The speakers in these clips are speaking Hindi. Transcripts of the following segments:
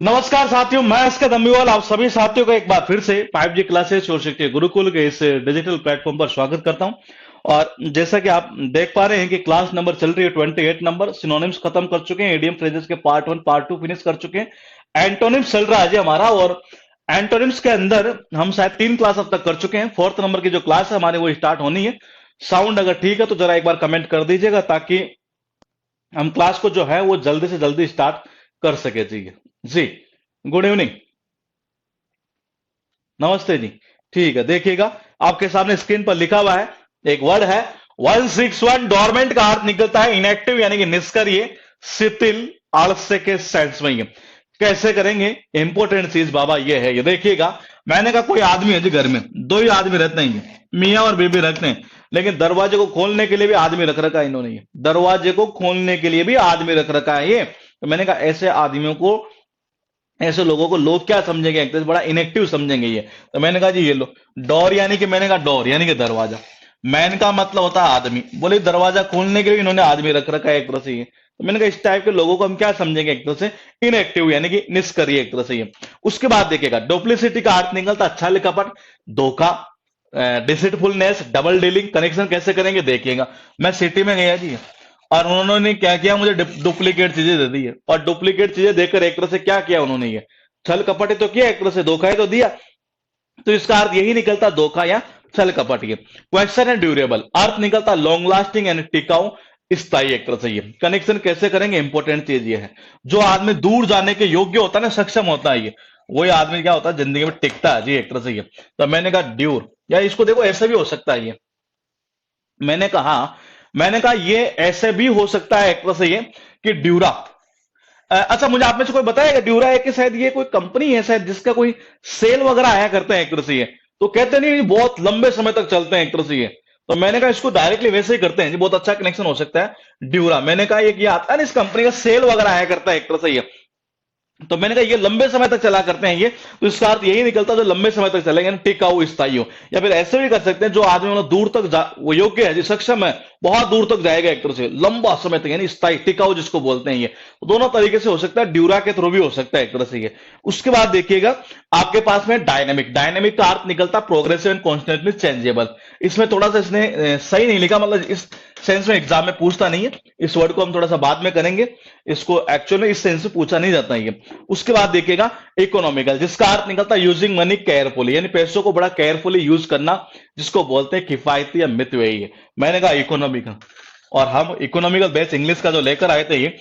नमस्कार साथियों, मैं इसका दम्बीवाल आप सभी साथियों का एक बार फिर से 5G क्लासेस और शिक्षक गुरुकुल के इस डिजिटल प्लेटफॉर्म पर स्वागत करता हूं। और जैसा कि आप देख पा रहे हैं कि क्लास नंबर चल रही है 28 नंबर। सिनोनिम्स खत्म कर चुके हैं, इडियम फ्रेजेस के पार्ट 1 पार्ट 2 फिनिश कर चुके हैं। एंटोनिम्स चल रहा है जी हमारा, और एंटोनिम्स के अंदर हम शायद 3 क्लास अब तक कर चुके हैं। 4th नंबर की जो क्लास है हमारी वो स्टार्ट होनी है। साउंड अगर ठीक है तो जरा एक बार कमेंट कर दीजिएगा ताकि हम क्लास को जो है वो जल्दी से जल्दी स्टार्ट कर सके जी। जी, गुड इवनिंग, नमस्ते जी। ठीक है, देखिएगा आपके सामने स्क्रीन पर लिखा हुआ है एक वर्ड है 161। डोरमेंट का अर्थ निकलता है इनएक्टिव यानी कि निष्क्रिय, शिथिल, आलस्य के सेंस में। ये कैसे करेंगे? इंपॉर्टेंट चीज बाबा ये है, ये देखिएगा। मैंने कहा कोई आदमी है जी घर में, दो ही आदमी रहते हैं, मियाँ और बीबी रहते हैं, लेकिन दरवाजे को खोलने के लिए भी आदमी रख रखा है इन्होंने। ये दरवाजे को खोलने के लिए भी आदमी रख रखा है ये। तो मैंने कहा ऐसे आदमियों को, ऐसे लोगों को लोग क्या समझेंगे? एक तरह से बड़ा इनएक्टिव समझेंगे ये। तो मैंने कहा जी ये लो, डोर यानी कि, मैंने कहा डोर यानी कि दरवाजा, मैन का मतलब होता है आदमी, बोले दरवाजा खोलने के लिए इन्होंने आदमी रख रखा है एक तरह से ये। तो मैंने कहा इस टाइप के लोगों को हम क्या समझेंगे? एक तरह से इनएक्टिव यानी कि निष्क्रिय एक तरह से ये। उसके बाद देखिएगा डुप्लीसिटी का अर्थ निकलता अच्छा लिखापट, धोखा, डिसिटफुलनेस, डबल डीलिंग। कनेक्शन कैसे करेंगे देखिएगा। मैं सिटी में गया जी, और उन्होंने क्या किया, मुझे डुप्लीकेट चीजें दे दी है, और डुप्लीकेट चीजें देकर एक तरह से क्या किया उन्होंने? ये छल कपट ही तो किया, एक तरह से धोखा ही तो दिया। तो इसका अर्थ यही निकलता धोखा या छल कपट। ये क्वेश्चन है ड्यूरेबल, अर्थ निकलता लॉन्ग लास्टिंग यानी टिकाऊ, स्थायी एक तरह से। ये कनेक्शन कैसे करेंगे? इंपॉर्टेंट चीज ये है, जो आदमी दूर जाने के योग्य होता है ना, सक्षम होता है, ये वही आदमी क्या होता है जिंदगी में टिकता है जी एक तरह से ये। तो मैंने कहा ड्यूर, या इसको देखो ऐसे भी हो सकता है ये। मैंने कहा मैंने कहा ये ऐसे भी हो सकता है एक तरह से ये कि ड्यूरा। अच्छा, मुझे आप में से कोई बताएगा ड्यूरा है कि शायद ये कोई कंपनी है शायद जिसका कोई सेल वगैरह आया करते हैं एक तरह से ये। तो कहते नहीं बहुत लंबे समय तक चलते हैं एक तरह से ये। तो मैंने कहा इसको डायरेक्टली वैसे ही करते हैं जी, बहुत अच्छा कनेक्शन हो सकता है ड्यूरा। मैंने कहा ये आता है ना, इस कंपनी का सेल वगैरह आया करता है एक तरह से ये। तो मैंने कहा ये लंबे समय तक चला करते हैं ये। तो इसका अर्थ यही निकलता है जो लंबे समय तक चलेंगे, टिकाऊ, स्थायी हो। या फिर ऐसे भी कर सकते हैं जो आदमी मतलब दूर तक वो योग्य है जी, सक्षम है, बहुत दूर तक जाएगा एक तरह से, लंबा समय तक, यानी स्थायी, टिकाऊ जिसको बोलते हैं ये। तो दोनों तरीके से हो सकता है, ड्यूरा के थ्रू भी हो सकता है एक तरह से ये। उसके बाद देखिएगा आपके पास में डायनेमिक। डायनेमिक का अर्थ निकलता प्रोग्रेसिव एंड कॉन्स्टेंटली चेंजेबल। इसमें थोड़ा सा इसने सही नहीं लिखा, मतलब इस सेंस में एग्जाम में पूछता नहीं है। इस वर्ड को हम थोड़ा सा बाद में करेंगे, इसको एक्चुअली इस सेंस में पूछा नहीं जाता है ये। उसके बाद देखिएगा इकोनॉमिकल, जिसका अर्थ निकलता है यूजिंग मनी केयरफुली, यानी पैसों को बड़ा केयरफुली यूज करना, जिसको बोलते हैं किफायती या मितव्ययी है। मैंने कहा इकोनॉमिकल, और हम इकोनॉमिकल बेस इंग्लिश का जो लेकर आए थे ये,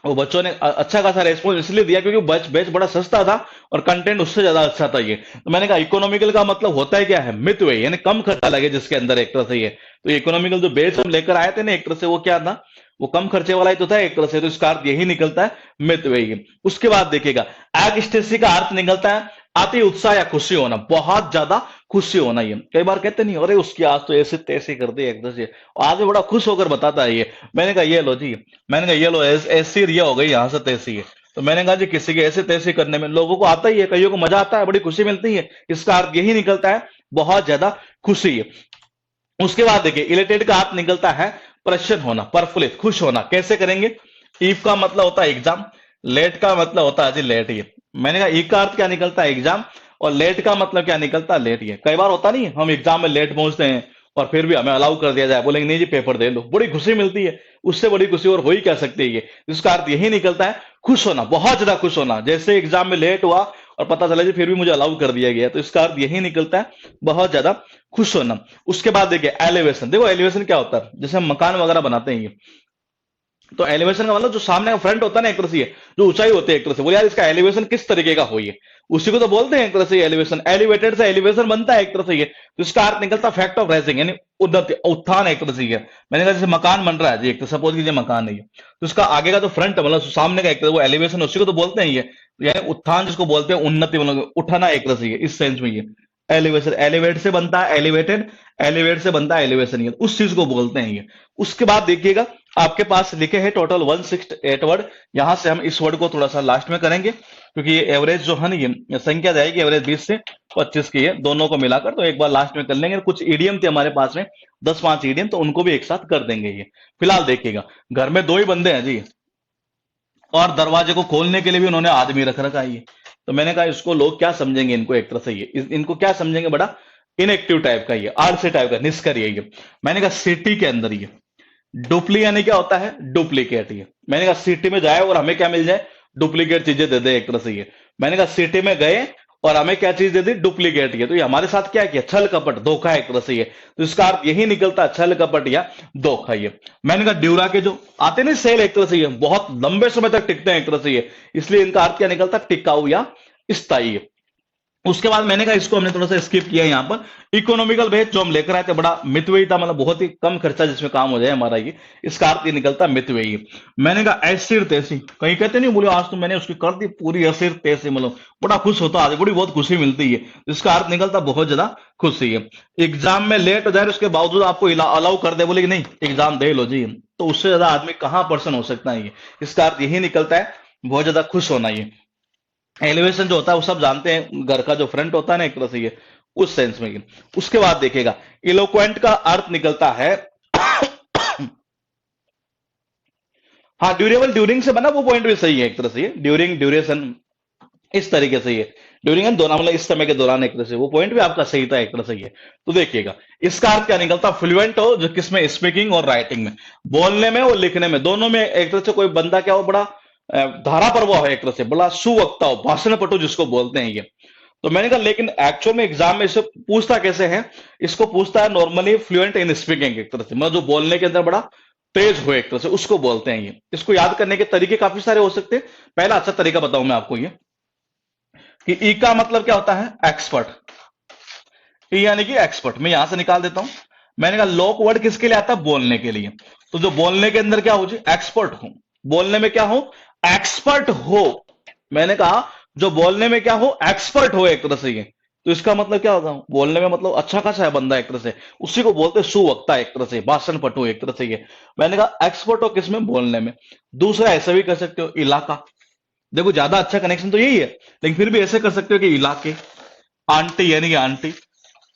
वो बच्चों ने अच्छा खासा रेस्पॉन्स इसलिए दिया क्योंकि बैच बैच बड़ा सस्ता था और कंटेंट उससे ज्यादा अच्छा था ये। तो मैंने कहा इकोनॉमिकल का मतलब होता है क्या है? मितव्यय, यानी कम खर्चा लगे जिसके अंदर एक तरह से ये। तो इकोनॉमिकल जो बेच हम लेकर आए थे ना एक तरह से, वो क्या था? वो कम खर्चे वाला ही तो था एक तरह से। तो इसका अर्थ यही निकलता है मितव्ययी। उसके बाद देखिएगा एक्सटेसी का अर्थ निकलता है अति उत्साह या खुशी होना, बहुत ज्यादा खुशी होना। ये कई बार कहते नहीं, अरे उसकी आज तो ऐसे तैसे कर दे एक तरह से, आगे बड़ा खुश होकर बताता है ये। मैंने कहा ये लो जी, मैंने कहा ये लो, ऐसी रिया हो गई यहां से तैसी है। तो मैंने कहा जी किसी के ऐसे तैसे करने में लोगों को आता ही है, कईयों को मजा आता है, बड़ी खुशी मिलती है। इसका अर्थ यही निकलता है बहुत ज्यादा खुशी है। उसके बाद देखिए इलेटेड का अर्थ निकलता है प्रसन्न होना, प्रफुल्लित, खुश होना। कैसे करेंगे? ईफ का मतलब होता है एग्जाम, लेट का मतलब होता है जी लेट। ये मैंने कहा ई का अर्थ क्या निकलता है? एग्जाम, और लेट का मतलब क्या निकलता है? लेट। ये कई बार होता नहीं, हम एग्जाम में लेट पहुंचते हैं और फिर भी हमें अलाउ कर दिया जाए, बोलेंगे नहीं जी पेपर दे लो, बड़ी खुशी मिलती है। उससे बड़ी खुशी और हो ही क्या सकती है ये। इसका अर्थ यही निकलता है खुश होना, बहुत ज्यादा खुश होना। जैसे एग्जाम में लेट हुआ और पता चला जी फिर भी मुझे अलाउ कर दिया गया, तो इसका अर्थ यही निकलता है बहुत ज्यादा खुश होना। उसके बाद देखिए एलिवेशन। देखो एलिवेशन क्या होता है? जैसे हम मकान वगैरह बनाते हैं, ये तो एलिवेशन का मतलब जो सामने का फ्रंट होता है ना एक तरह से, जो ऊंचाई होती है एक तरह से, बोले यार इसका एलिवेशन किस तरीके का हो, ये उसी को तो बोलते हैं एक तरह से एलिवेशन। एलिवेटेड से एलिवेशन बनता है एक तरह से ये, तो इसका अर्थ निकलता है फैक्ट ऑफ राइजिंग, यानी उन्नति उत्थान एक तरह से ये। मैंने कहा जैसे मकान बन रहा है जी, एक तो सपोज कीजिए मकान है ये, तो इसका आगे का जो फ्रंट मतलब सामने का एक तरह वो एलिवेशन, उसी को तो बोलते हैं ये, यानी उत्थान जिसको बोलते हैं, उन्नति मतलब उठाना एक तरह से ये, इस सेंस में ये एलिवेशन। एलिवेट से बनता है एलिवेटेड, एलिवेट से बनता है एलिवेशन, ये उस चीज को बोलते हैं ये। उसके बाद देखिएगा आपके पास लिखे हैं टोटल 168 वर्ड, यहां से हम इस वर्ड को थोड़ा सा लास्ट में करेंगे, क्योंकि ये एवरेज जो है ना, ये संख्या जाएगी एवरेज 20 से 25 की है, दोनों को मिलाकर, तो एक बार लास्ट में कर लेंगे। कुछ ईडियम थे हमारे पास में 10-5 ईडियम, तो उनको भी एक साथ कर देंगे ये। फिलहाल देखिएगा घर में 2 ही बंदे हैं जी, और दरवाजे को खोलने के लिए भी उन्होंने आदमी रख रखा है ये। तो मैंने कहा इसको लोग क्या समझेंगे, इनको एक तरह से ये इनको क्या समझेंगे, बड़ा इनएक्टिव टाइप का, ये आलसी टाइप का, निष्क्रिय ये। मैंने कहा सिटी के अंदर ये डुप्ली यानी क्या होता है, डुप्लीकेट ये। मैंने कहा सिटी में जाए और हमें क्या मिल जाए, डुप्लीकेट चीजें दे दे एक तरह से ये। मैंने कहा सिटी में गए और हमें क्या चीज दे दी, डुप्लीकेट ये। तो ये हमारे साथ क्या किया, छल कपट धोखा एक तरह से ये। तो इसका अर्थ यही निकलता है, छल कपट या धोखा ये। मैंने कहा ड्यूरा के जो आते नहीं सेल एक तरह से ये, बहुत लंबे समय तक टिकते हैं एक तरह से ये, इसलिए इनका अर्थ क्या निकलता है, टिकाऊ या स्थायी। उसके बाद मैंने कहा इसको हमने थोड़ा सा स्किप किया यहां पर। इकोनॉमिकल बेस जो हम लेकर आए थे, बड़ा मितव्ययी था, मतलब बहुत ही कम खर्चा जिसमें काम हो जाए हमारा ये, इसका अर्थ ये निकलता मितव्ययी। मैंने कहा ऐसिर तैसी, कहीं कहते नहीं बोले आज तो मैंने उसकी कर दी पूरी ऐसिर तैसी, मतलब बड़ा खुश होता, आज बड़ी बहुत खुशी मिलती है, इसका अर्थ निकलता बहुत ज्यादा खुशी है। एग्जाम में लेट हो जाए उसके बावजूद आपको अलाउ कर दे, बोले कि नहीं एग्जाम दे लो जी, तो उससे ज्यादा आदमी कहां पर्सन हो सकता है ये, इसका अर्थ यही निकलता है बहुत ज्यादा खुश होना ये। एलिवेशन जो होता है वो सब जानते हैं, घर का जो फ्रंट होता है ना एक तरह से ये, उस सेंस में ये। उसके बाद देखिएगा इलोक्वेंट का अर्थ निकलता है हाँ ड्यूरेबल, ड्यूरिंग से बना वो पॉइंट भी सही है एक तरह से ये, ड्यूरिंग ड्यूरेशन इस तरीके से ये, ड्यूरिंग दौरान मतलब इस समय के दौरान एक तरह से, वो पॉइंट भी आपका सही था एक तरह से ये। तो देखिएगा इसका अर्थ क्या निकलता, फ्लुएंट हो जो किसमें, स्पीकिंग और राइटिंग में, बोलने में और लिखने में, दोनों में एक तरह से कोई बंदा क्या हो, बड़ा धारा प्रवाह है एक तरह से, बड़ा सुवक्ता हो, भाषण पटु जिसको बोलते हैं ये। तो मैंने कहा लेकिन एक्चुअल में एग्जाम में इसे पूछता कैसे है, इसको पूछता है नॉर्मली फ्लुएंट इन स्पीकिंग एक तरह से, मतलब जो बोलने के अंदर बड़ा तेज हो एक तरह से, उसको बोलते हैं ये। इसको याद करने के तरीके काफी सारे हो सकते हैं। पहला अच्छा तरीका बताऊं मैं आपको ये, कि ई का मतलब क्या होता है, एक्सपर्ट। ई यानी कि एक्सपर्ट, मैं यहां से निकाल देता हूं। मैंने कहा लोक वर्ड किसके लिए आता है, बोलने के लिए। तो जो बोलने के अंदर क्या हो जी, एक्सपर्ट हो, बोलने में क्या हो, एक्सपर्ट हो। मैंने कहा जो बोलने में क्या हो, एक्सपर्ट हो एक तरह से ये। तो इसका मतलब क्या होता है, बोलने में मतलब अच्छा खासा है बंदा एक तरह से, उसी को बोलते हैं सुवक्ता एक तरह से, भाषण पटु एक तरह से ये। मैंने कहा एक्सपर्ट हो किसमें, बोलने में। दूसरा ऐसा भी कर सकते हो, इलाका। देखो ज्यादा अच्छा कनेक्शन तो यही है, लेकिन फिर भी ऐसे कर सकते हो कि इलाके। आंटी यानी कि आंटी,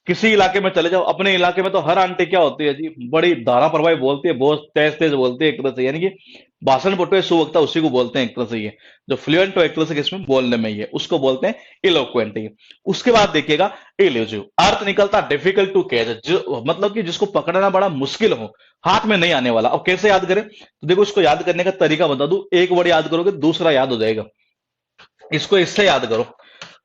किसी इलाके में चले जाओ, अपने इलाके में तो हर आंटी क्या होती है जी, बड़ी धारा प्रवाही बोलती है, बहुत तेज तेज बोलती है एक तरह से, यानी कि भाषण पटु सुवक्ता उसी को बोलते हैं एक तरह से ये। जो फ्लुएंट हो एक तरह से किसमें, बोलने में, ये उसको बोलते हैं इलोक्वेंट ये। उसके बाद देखिएगा इल्यूजिव, अर्थ निकलता डिफिकल्ट टू कैच, जो मतलब कि जिसको पकड़ना बड़ा मुश्किल हो, हाथ में नहीं आने वाला। अब कैसे याद करें, तो देखो इसको याद करने का तरीका बता दूं, एक वर्ड याद करोगे दूसरा याद हो जाएगा। इसको इससे याद करो,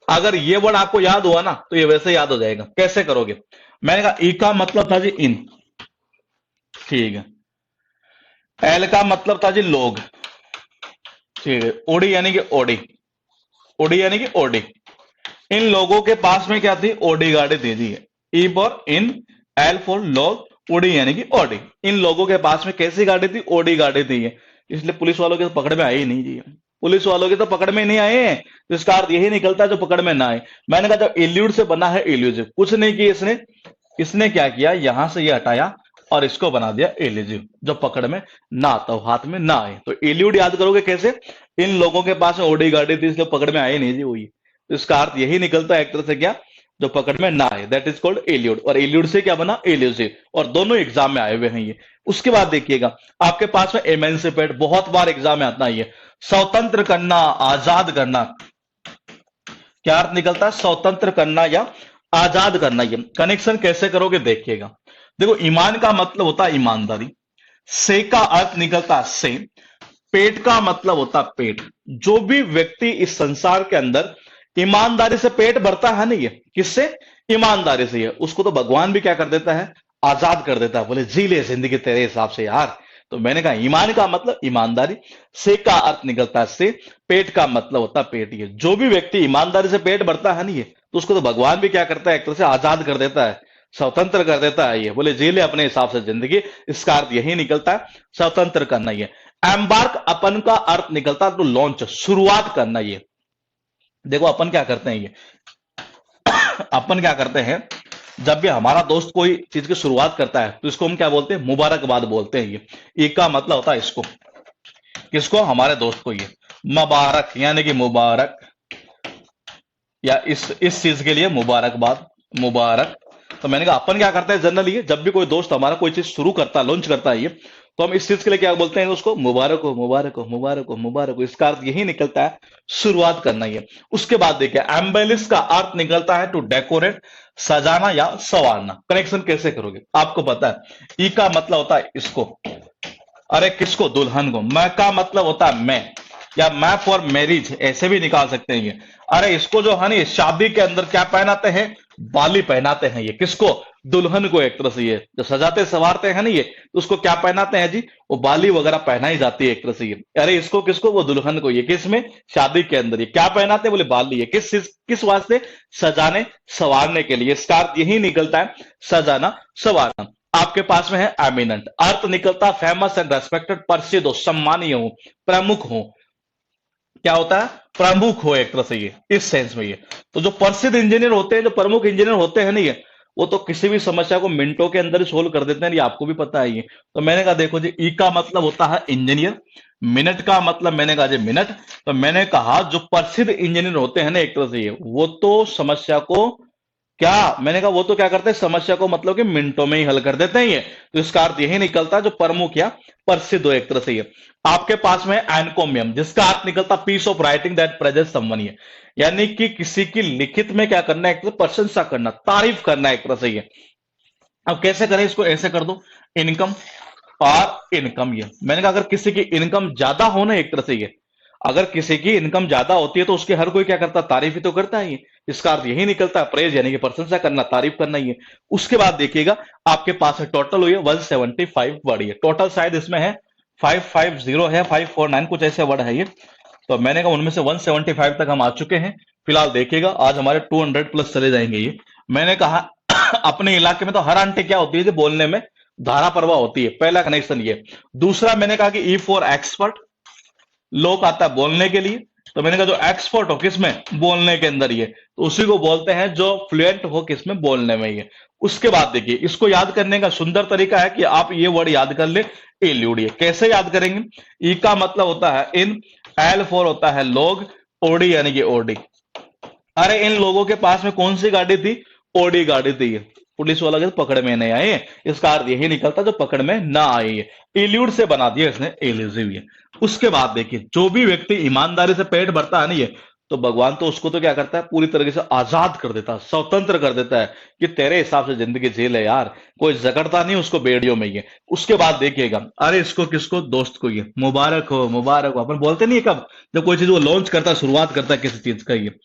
अगर ये वर्ड आपको याद हुआ ना तो ये वैसे याद हो जाएगा। कैसे करोगे, मैंने कहा ई का मतलब था जी इन, ठीक है। एल का मतलब था जी लोग, ठीक है। ओडी यानी कि ओडी, ओडी यानी कि ओडी, इन लोगों के पास में क्या थी, ओडी गाड़ी दे दी है। E for in, L for लोग, ओडी यानी कि ओडी। इन लोगों के पास में कैसी गाड़ी थी, ओडी गाड़ी थी है। इसलिए पुलिस वालों के तो पकड़ में आई ही नहीं जी, पुलिस वालों के तो पकड़ में नहीं आए हैं, तो इसका अर्थ यही निकलता है जो पकड़ में ना आए। मैंने कहा जब इल्यूड से बना है इल्यूजिव, कुछ नहीं किया इसने, इसने क्या किया, यहां से ये हटाया और इसको बना दिया इल्यूजिव, जो पकड़ में ना आता हो, हाथ में ना आए। तो इल्यूड याद करोगे कैसे, इन लोगों के पास में ओडी गाड़ी थी इसलिए पकड़ में आए नहीं जी वही। तो इसका अर्थ यही निकलता है एक तरह से क्या, जो पकड़ में ना आए, दैट इज कॉल्ड इल्यूड। और इल्यूड से क्या बना, इल्यूजिव, और दोनों एग्जाम में आए हुए हैं ये। उसके बाद देखिएगा आपके पास में एमेंसिपेट, बहुत बार एग्जाम में आता है ये, स्वतंत्र करना, आजाद करना। क्या अर्थ निकलता है, स्वतंत्र करना या आजाद करना। ये कनेक्शन कैसे करोगे देखिएगा। देखो ईमान का मतलब होता है ईमानदारी, से का अर्थ निकलता है से, पेट का मतलब होता है पेट। जो भी व्यक्ति इस संसार के अंदर ईमानदारी से पेट भरता है ना, ये किससे, ईमानदारी से, ये उसको तो भगवान भी क्या कर देता है, आजाद कर देता है। बोले जी ले जिंदगी तेरे हिसाब से यार, तो मैंने कहा ईमान का मतलब ईमानदारी, से का अर्थ निकलता है से, पेट का मतलब होता है पेट। ये जो भी व्यक्ति ईमानदारी से पेट भरता है नहीं ये, तो उसको तो भगवान भी क्या करता है, एक तरह से आजाद कर देता है, स्वतंत्र कर देता है। ये बोले जी ले अपने हिसाब से जिंदगी, इसका अर्थ यही निकलता है, स्वतंत्र करना। ये एम्बार्क अपन का अर्थ निकलता है टू लॉन्च, शुरुआत करना। ये देखो अपन क्या करते हैं, ये अपन क्या करते हैं, जब भी हमारा दोस्त कोई चीज की शुरुआत करता है तो इसको हम क्या बोलते हैं, मुबारकबाद बोलते हैं। ये ई का मतलब होता है इसको, किसको, हमारे दोस्त को। ये मुबारक यानी कि मुबारक, या इस चीज के लिए मुबारकबाद, मुबारक। तो मैंने कहा अपन क्या करते हैं जनरली, जब भी कोई दोस्त हमारा कोई चीज शुरू करता है, लॉन्च करता है ये, तो हम इस चीज के लिए क्या बोलते हैं, उसको मुबारक हो, मुबारक हो, मुबारक हो, मुबारक हो। इसका अर्थ यही निकलता है, शुरुआत करना। ये उसके बाद देखिए एम्बेलिश का अर्थ निकलता है टू डेकोरेट, सजाना या संवारना। कनेक्शन कैसे करोगे, आपको पता है। ई का मतलब होता है इसको, अरे किसको, दुल्हन को। मैं का मतलब होता है मैं, या मैं फॉर मैरिज ऐसे भी निकाल सकते हैं ये। अरे इसको जो है ना, शादी के अंदर क्या पहनाते हैं, बाली पहनाते हैं। ये किसको, दुल्हन को। एक तरह से ये जो सजाते सवारते हैं ना ये, तो उसको क्या पहनाते हैं जी, वो बाली वगैरह पहनाई जाती है एक तरह से ये। अरे इसको किसको, वो दुल्हन को। ये किस में, शादी के अंदर। ये क्या पहनाते हैं, बोले बाली। ये किस वास्ते, सजाने सवारने के लिए। इसका अर्थ यही निकलता है, सजाना सवारना। आपके पास में है एमिनेंट, अर्थ निकलता फेमस एंड रेस्पेक्टेड, प्रसिद्ध हो, सम्मानीय हो, प्रमुख हो। क्या होता है, प्रमुख हो एक तरह से ये, इस सेंस में ये। तो जो प्रसिद्ध इंजीनियर होते हैं, जो प्रमुख इंजीनियर होते हैं ना ये, वो तो किसी भी समस्या को मिनटों के अंदर ही सोल्व कर देते हैं, ये आपको भी पता है ये। तो मैंने कहा देखो जी, ई का मतलब होता है इंजीनियर, मिनट का मतलब मैंने कहा जी मिनट। तो मैंने कहा जो प्रसिद्ध इंजीनियर होते हैं ना एक तरह से ये, वो तो समस्या को क्या, मैंने कहा वो तो क्या करते हैं, समस्या को मतलब कि मिनटों में ही हल कर देते हैं ये। तो इसका अर्थ यही निकलता है, जो प्रमुख या प्रसिद्ध हो एक तरह से ये। आपके पास में एनकोमियम, जिसका अर्थ निकलता piece of writing that present someone. ये यानी कि किसी की लिखित में क्या करना है, एक तरह प्रशंसा करना, तारीफ करना एक तरह से ये। अब कैसे करें इसको, ऐसे कर दो, इनकम और इनकम। ये मैंने कहा अगर किसी की इनकम ज्यादा हो ना एक तरह से ये, अगर किसी की इनकम ज्यादा होती है तो उसके हर कोई क्या करता है, तारीफ ही तो करता है ये। इसका अर्थ यही निकलता है, प्रेज यानी कि प्रशंसा करना, तारीफ करना ही है। उसके बाद देखिएगा आपके पास है टोटल हुई है 175 वर्ड। ये टोटल शायद इसमें है 550 है, 549 कुछ ऐसे वर्ड है ये। तो मैंने कहा उनमें से 175 तक हम आ चुके हैं। फिलहाल देखिएगा आज हमारे 200 प्लस चले जाएंगे ये। मैंने कहा अपने इलाके में तो हर आंटी क्या होती है जो बोलने में धारा प्रवाह होती है, पहला कनेक्शन ये। दूसरा मैंने कहा कि ई फॉर एक्सपर्ट, लोग आता है बोलने के लिए। तो मैंने कहा जो एक्सपर्ट हो किसमें, बोलने के अंदर ये, तो उसी को बोलते हैं जो फ्लुएंट हो किसमें, बोलने में ये। उसके बाद देखिए इसको याद करने का सुंदर तरीका है कि आप ये वर्ड याद कर ले, एल्यूड। ये कैसे याद करेंगे, ई का मतलब होता है इन, एल फॉर होता है लोग, ओडी यानी कि ओडी। अरे इन लोगों के पास में कौन सी गाड़ी थी, ओडी गाड़ी थी। पुलिस वाला कहते पकड़ में नहीं आए, इसका अर्थ यही निकलता जो पकड़ में ना आई है। एल्यूड से बना दिया इसने एलिजिव ये। उसके बाद देखिए जो भी व्यक्ति ईमानदारी से पेट भरता है ना ये, तो भगवान तो उसको तो क्या करता है, पूरी तरीके से आजाद कर देता है, स्वतंत्र कर देता है कि तेरे हिसाब से जिंदगी जी ले यार, कोई जकड़ता नहीं उसको बेड़ियों में ये। उसके बाद देखिएगा, अरे इसको किसको, दोस्त को ये, मुबारक हो, मुबारक हो। अपन बोलते नहीं है कब, जब कोई चीज वो लॉन्च करता है, शुरुआत करता है किसी चीज का ये।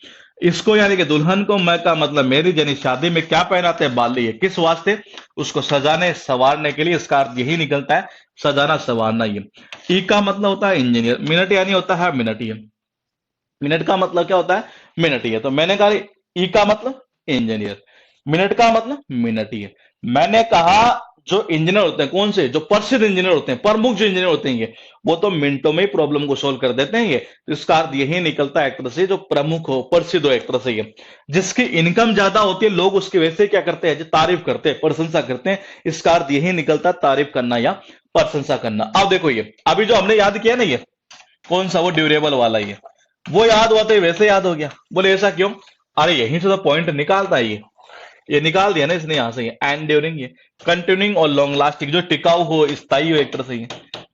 इसको यानी कि दुल्हन को, मैं का मतलब मेरी, यानी शादी में क्या पहनाते हैं, बाली है। किस वास्ते, उसको सजाने संवारने के लिए। इसका अर्थ यही निकलता है, सजाना संवारना ये। ई का मतलब होता है इंजीनियर, मिनट यानी होता है मिनट ये। मिनट का मतलब क्या होता है, मिनट ही है। तो मैंने कहा ई का मतलब इंजीनियर, मिनट का मतलब मिनट ही है। मैंने कहा जो इंजीनियर होते हैं, कौन से, जो प्रसिद्ध इंजीनियर होते हैं, प्रमुख जो इंजीनियर होते हैं ये, वो तो मिनटों में ही प्रॉब्लम को सोल्व कर देते हैं ये। तो इसका अर्थ यही निकलता है एक तरह से, जो प्रमुख हो, प्रसिद्ध हो एक तरह से ये। जिसकी इनकम ज्यादा होती है, लोग उसकी वैसे क्या करते हैं, जो तारीफ करते हैं, प्रशंसा करते हैं। इसका अर्थ यही निकलता है, तारीफ करना या प्रशंसा करना। अब देखो ये अभी जो हमने याद किया ना ये, कौन सा, वो ड्यूरेबल वाला ये, वो याद हुआ तो ये वैसे याद हो गया। बोले ऐसा क्यों, अरे यहीं से तो पॉइंट निकालता है ये निकाल दिया ना इसने यहां से। एंड्यूरिंग ये, कंटिन्यूइंग और लॉन्ग लास्टिंग, जो टिकाऊ हो, स्थायी हो एक तरह से ये।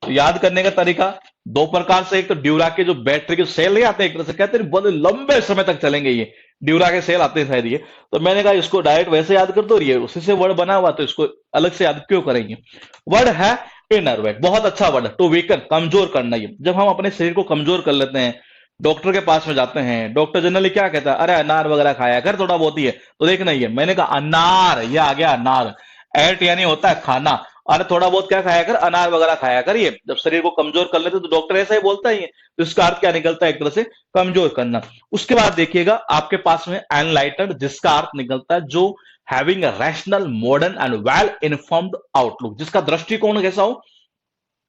तो याद करने का तरीका दो प्रकार से, एक तो ड्यूरा के जो बैटरी के सेल नहीं आते एक तरह से, कहते हैं बहुत लंबे समय तक चलेंगे ये, ड्यूरा के सेल आते हैं शायद ये। तो मैंने कहा इसको डायरेक्ट वैसे याद कर दो, ये उसी से वर्ड बना हुआ, तो इसको अलग से याद क्यों करेंगे। वर्ड है इनरवेट, बहुत अच्छा वर्ड, टू वीकन, कमजोर करना। ये जब हम अपने शरीर को कमजोर कर लेते हैं, डॉक्टर के पास में जाते हैं, डॉक्टर जनरली क्या कहता है, अरे अनार वगैरह खाया कर, थोड़ा बहुत ही है। तो देखना ही है, मैंने कहा अनार, ये आ गया अनार। एट यानी होता है खाना, और थोड़ा बहुत क्या खाया कर, अनार वगैरह खाया कर। ये जब शरीर को कमजोर कर लेते तो डॉक्टर ऐसा ही बोलता ही है, तो इसका अर्थ क्या निकलता है, एक तरह से कमजोर करना। उसके बाद देखिएगा आपके पास में एनलाइटन, जिसका अर्थ निकलता है जो having a rational modern and well informed outlook, जिसका दृष्टिकोण कैसा हो,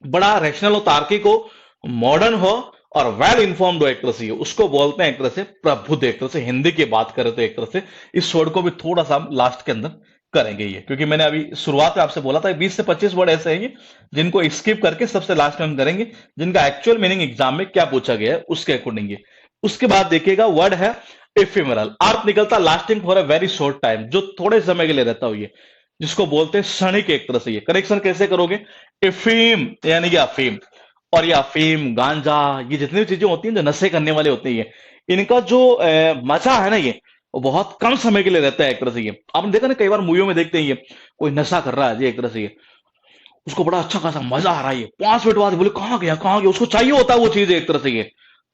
बड़ा रैशनल हो, तार्किक हो, मॉडर्न हो और वेल इन्फॉर्म्ड हो, एक तरह से उसको बोलते हैं एक तरह से प्रबुद्ध। एक तरह से हिंदी की बात करें तो एक तरह से इस वर्ड को भी थोड़ा सा हम लास्ट के अंदर करेंगे ये, क्योंकि मैंने अभी शुरुआत में आपसे बोला था 20 से 25 वर्ड ऐसे हैं ये जिनको स्किप करके सबसे लास्ट में हम करेंगे, जिनका एक्चुअल मीनिंग एग्जाम में क्या पूछा गया है उसके अकॉर्डिंग ये। उसके बाद देखिएगा वर्ड है इफिमरल, अर्थ निकलता lasting for a very short time, जो थोड़े समय के लिए रहता हो ये, जिसको बोलते हैं क्षणिक। एक तरह से ये करेक्शन कैसे करोगे, इफीम यानी कि अफीम, और ये अफीम गांजा ये जितनी भी चीजें होती हैं जो नशे करने वाले होते हैं, इनका जो मजा है ना ये, वो बहुत कम समय के लिए रहता है एक तरह से ये। आपने देखा ना कई बार मूवियों में देखते हैं ये कोई नशा कर रहा है जी, एक तरह से ये उसको बड़ा अच्छा खासा मजा आ रहा है, ये 5 मिनट बाद बोले कहाँ गया कहाँ गया, उसको चाहिए होता है वो चीज एक तरह से ये।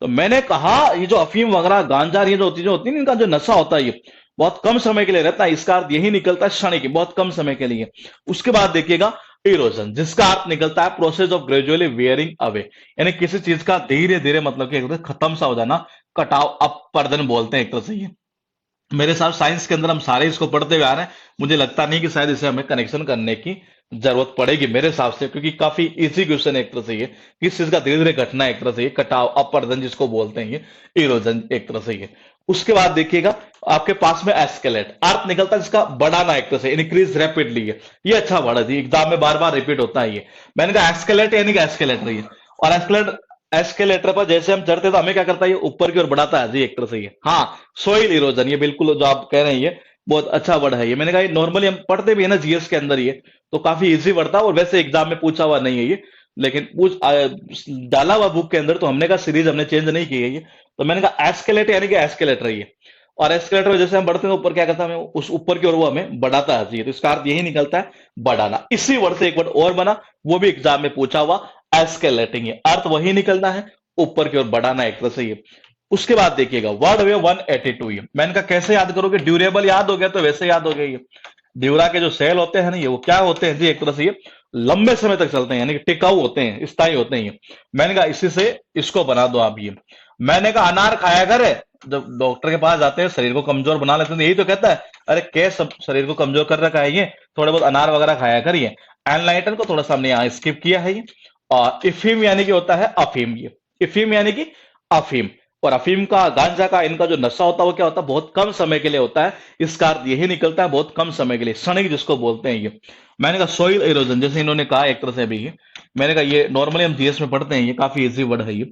तो मैंने कहा ये जो अफीम वगैरह गांजा ये जो चीजें होती है इनका जो नशा होता है ये बहुत कम समय के लिए रहता है, इसका अर्थ यही निकलता है क्षणिक, बहुत कम समय के लिए। उसके बाद देखिएगा इरोजन, जिसका अर्थ निकलता है process of gradually wearing away, यानी किसी चीज का धीरे धीरे मतलब कि एक तरह से खत्म सा हो जाना, कटाव अपवर्दन बोलते हैं एक तरह से ये। मेरे साथ साइंस के अंदर हम सारे इसको पढ़ते हुए आ रहे हैं, मुझे लगता नहीं कि शायद इसे हमें कनेक्शन करने की जरूरत पड़ेगी मेरे हिसाब से, क्योंकि काफी इजी क्वेश्चन है एक तरह से ये, किस चीज का धीरे धीरे घटना है एक तरह से ये, कटाव अपवर्धन जिसको बोलते हैं ये, इरोजन एक तरह से ये। उसके बाद देखिएगा आपके पास में एस्केलेट, अर्थ निकलता है इसका बढ़ाना एक तरह से, इंक्रीज रैपिडली है, ये अच्छा बढ़ा जी, एग्जाम में बार बार रिपीट होता है ये। मैंने कहा एस्केलेट यानी कि एस्केलेटर ये, और एस्केलेट एस्केलेटर पर जैसे हम चढ़ते तो हमें क्या करता है, ये ऊपर की ओर बढ़ाता है जी एक तरह से ये। हाँ, सोइल इरोजन, ये बिल्कुल जो आप कह रहे हैं ये बहुत अच्छा वर्ड है ये। मैंने कहा नॉर्मली हम पढ़ते भी है ना जीएस के अंदर ये, तो काफी इजी वर्ड था और वैसे एग्जाम में पूछा हुआ नहीं है ये, लेकिन डाला हुआ बुक के अंदर, तो हमने कहा सीरीज हमने चेंज नहीं की है ये। तो मैंने कहा एस्केलेट यानी कि एस्केलेटर ये, और एस्केलेटर जैसे हम बढ़ते हैं ऊपर क्या करता है, हमें उस ऊपर की ओर वो हमें बढ़ाता है जी, तो इसका अर्थ यही निकलता है बढ़ाना। इसी वर्ड से एक वर्ड और बना, वो भी एग्जाम में पूछा हुआ, एस्केलेटिंग, ये अर्थ वही निकलना है ऊपर की ओर बढ़ाना एक तरह से ये। उसके बाद देखिएगा वर्ड वे 182, ये मैंने कहा कैसे याद करोगे, ड्यूरेबल याद हो गया तो वैसे याद हो गया ये। ड्यूरा के जो सेल होते हैं ना ये, वो क्या होते हैं जी, एक तरह से ये लंबे समय तक चलते हैं, यानी कि टिकाऊ होते हैं, स्थायी होते हैं ये। मैंने कहा इसी से इसको बना दो आप ये। मैंने कहा अनार खाया करे, जब डॉक्टर के पास जाते हैं शरीर को कमजोर बना लेते हैं, यही तो कहता है अरे क्या सब शरीर को कमजोर कर रखा है ये, थोड़े बहुत अनार वगैरह खाया करिए। एनलाइटन को थोड़ा सा हमने यहाँ स्किप किया है ये। और इफीम यानी कि होता है अफीम ये, इफीम यानी कि अफीम, और अफीम का गांजा का इनका जो नशा होता है वो क्या होता है, बहुत कम समय के लिए होता है, इसका अर्थ यही निकलता है बहुत कम समय के लिए, क्षणिक जिसको बोलते हैं ये। मैंने कहा सोइल इरोजन, जैसे इन्होंने कहा एक तरह से भी ये, मैंने कहा ये नॉर्मली हम जीएस में पढ़ते हैं, ये काफी इजी वर्ड है ये।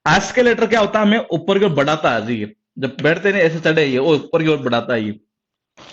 एस्केलेटर क्या होता है, हमें ऊपर की ओर बढ़ाता है जी ये, जब बैठते नहीं ऐसे चढ़े ये, वो ऊपर की ओर बढ़ाता है ये,